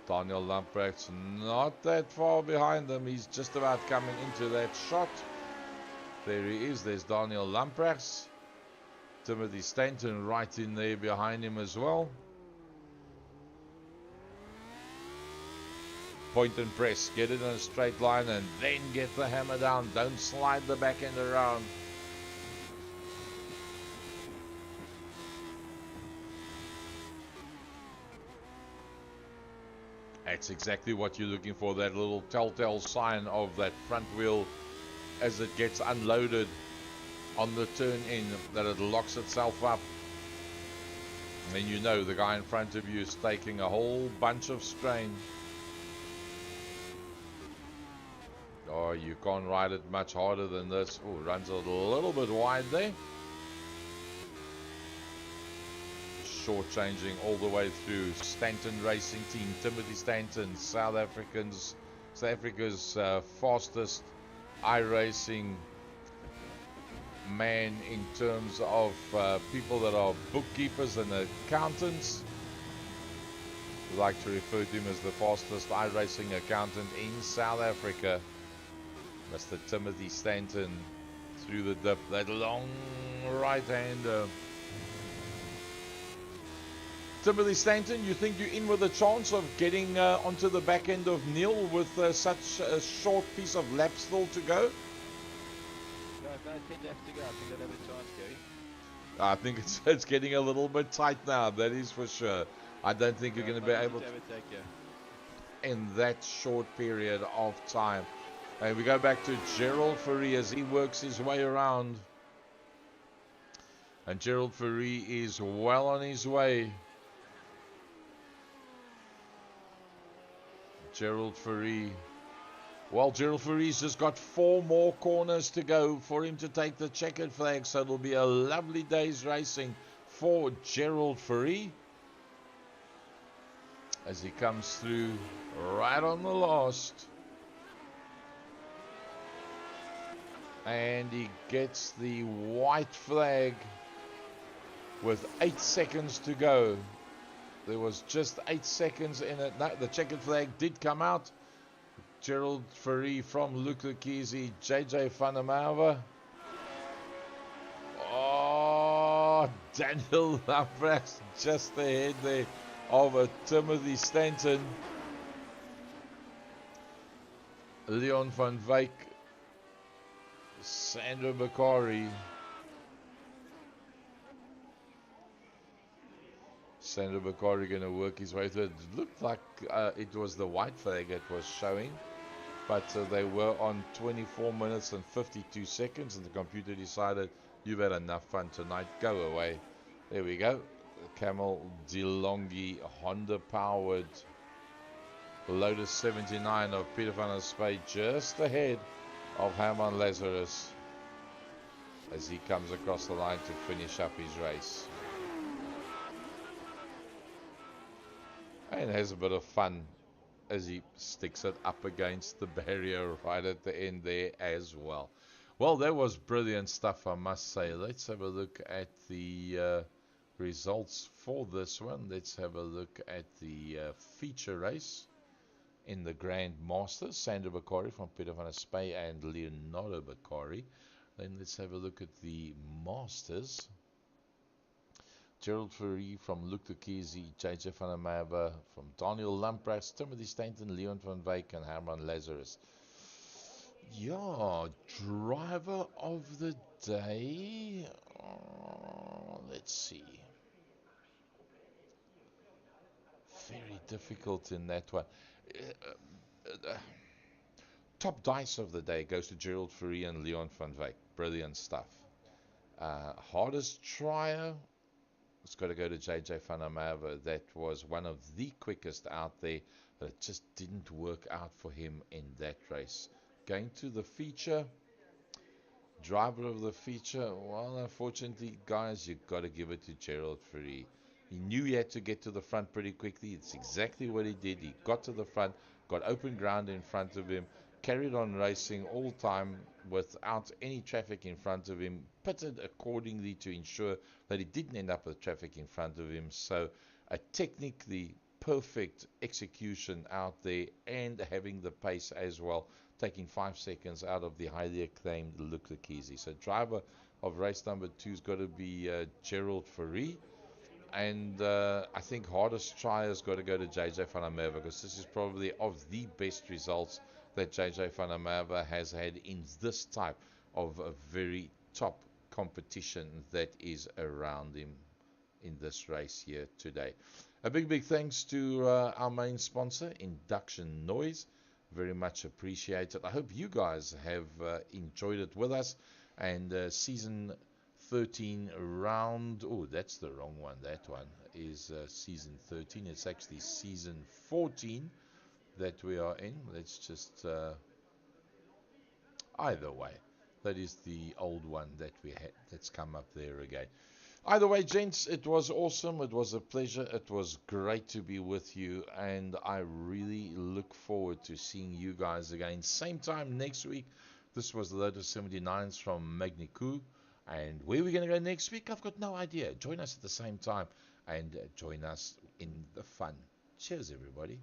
Daniel Lamprecht's not that far behind them. He's just about coming into that shot. There he is. There's Daniel Lamprecht. Timothy Stanton right in there behind him as well. Point and press. Get it in a straight line and then get the hammer down. Don't slide the back end around. That's exactly what you're looking for, that little telltale sign of that front wheel as it gets unloaded on the turn in, that it locks itself up. And then you know the guy in front of you is taking a whole bunch of strain. Oh, you can't ride it much harder than this. Oh, runs a little bit wide there. Short-changing all the way through. Stanton Racing Team, Timothy Stanton, South Africa's fastest iRacing man in terms of people that are bookkeepers and accountants. We like to refer to him as the fastest iRacing accountant in South Africa. Mr. Timothy Stanton through the dip, that long right-hander. Timothy Stanton, you think you're in with a chance of getting onto the back end of Neil with such a short piece of lap still to go? No, 10 laps to go. I think they'll have a chance, Gary. I think it's getting a little bit tight now, that is for sure. I don't think you're going to be able to overtake you in that short period of time. And we go back to Gerald Fourie as he works his way around. And Gerald Fourie is well on his way. Gerald Fourie. Well, Gerald Fourie's just got 4 more corners to go for him to take the checkered flag. So it'll be a lovely day's racing for Gerald Fourie as he comes through right on the last. And he gets the white flag with 8 seconds to go. There was just 8 seconds in it. No, the checkered flag did come out. Gerald Fourie from Luc Lekizi, JJ van der Merwe. Oh, Daniel Lamprecht just ahead there of Timothy Stanton. Leon van Wyk, Sandro Bakari. Sandro Bakari going to work his way through. It looked like it was the white flag that was showing, but they were on 24 minutes and 52 seconds, and the computer decided, you've had enough fun tonight, go away. There we go. Camel DeLonghi Honda powered Lotus 79 of Peter van der Spey just ahead of Herman Lazarus as he comes across the line to finish up his race. And has a bit of fun as he sticks it up against the barrier right at the end there as well. Well, that was brilliant stuff, I must say. Let's have a look at the results for this one. Let's have a look at the feature race in the Grand Masters. Sandra Bakari from Peter van der Spey and Leonardo Bakari. Then let's have a look at the Masters. Gerald Fourie from Luke Tukisi, JJ van der Merwe, from Daniel Lamprecht, Timothy Stanton, Leon van Wyk, and Herman Lazarus. Yeah, driver of the day. Let's see. Very difficult in that one. Top dice of the day goes to Gerald Fourie and Leon van Wyk. Brilliant stuff. Hardest trier, it's got to go to JJ van der Merwe. That was one of the quickest out there, but it just didn't work out for him in that race. Going to the feature, driver of the feature, well, unfortunately, guys, you've got to give it to Gerald Fourie. He knew he had to get to the front pretty quickly. It's exactly what he did. He got to the front, got open ground in front of him, carried on racing all time without any traffic in front of him, pitted accordingly to ensure that he didn't end up with traffic in front of him. So a technically perfect execution out there, and having the pace as well, taking 5 seconds out of the highly acclaimed Luke Tukisi. So driver of race number 2's got to be Gerald Fourie. And I think hardest try has got to go to JJ van der Merwe, because this is probably of the best results that JJ van der Merwe has had in this type of a very top competition that is around him in this race here today. A big thanks to our main sponsor, Induction Noise. Very much appreciated. I hope you guys have enjoyed it with us. And season 13 round, oh, that's the wrong one. That one is season 13. It's actually season 14 that we are in. Let's just either way, that is the old one that we had that's come up there again. Either way, gents, it was awesome. It was a pleasure. It was great to be with you, and I really look forward to seeing you guys again same time next week. This was the Lotus 79s from Magny-Cours. And where we're going to go next week, I've got no idea. Join us at the same time and join us in the fun. Cheers, everybody.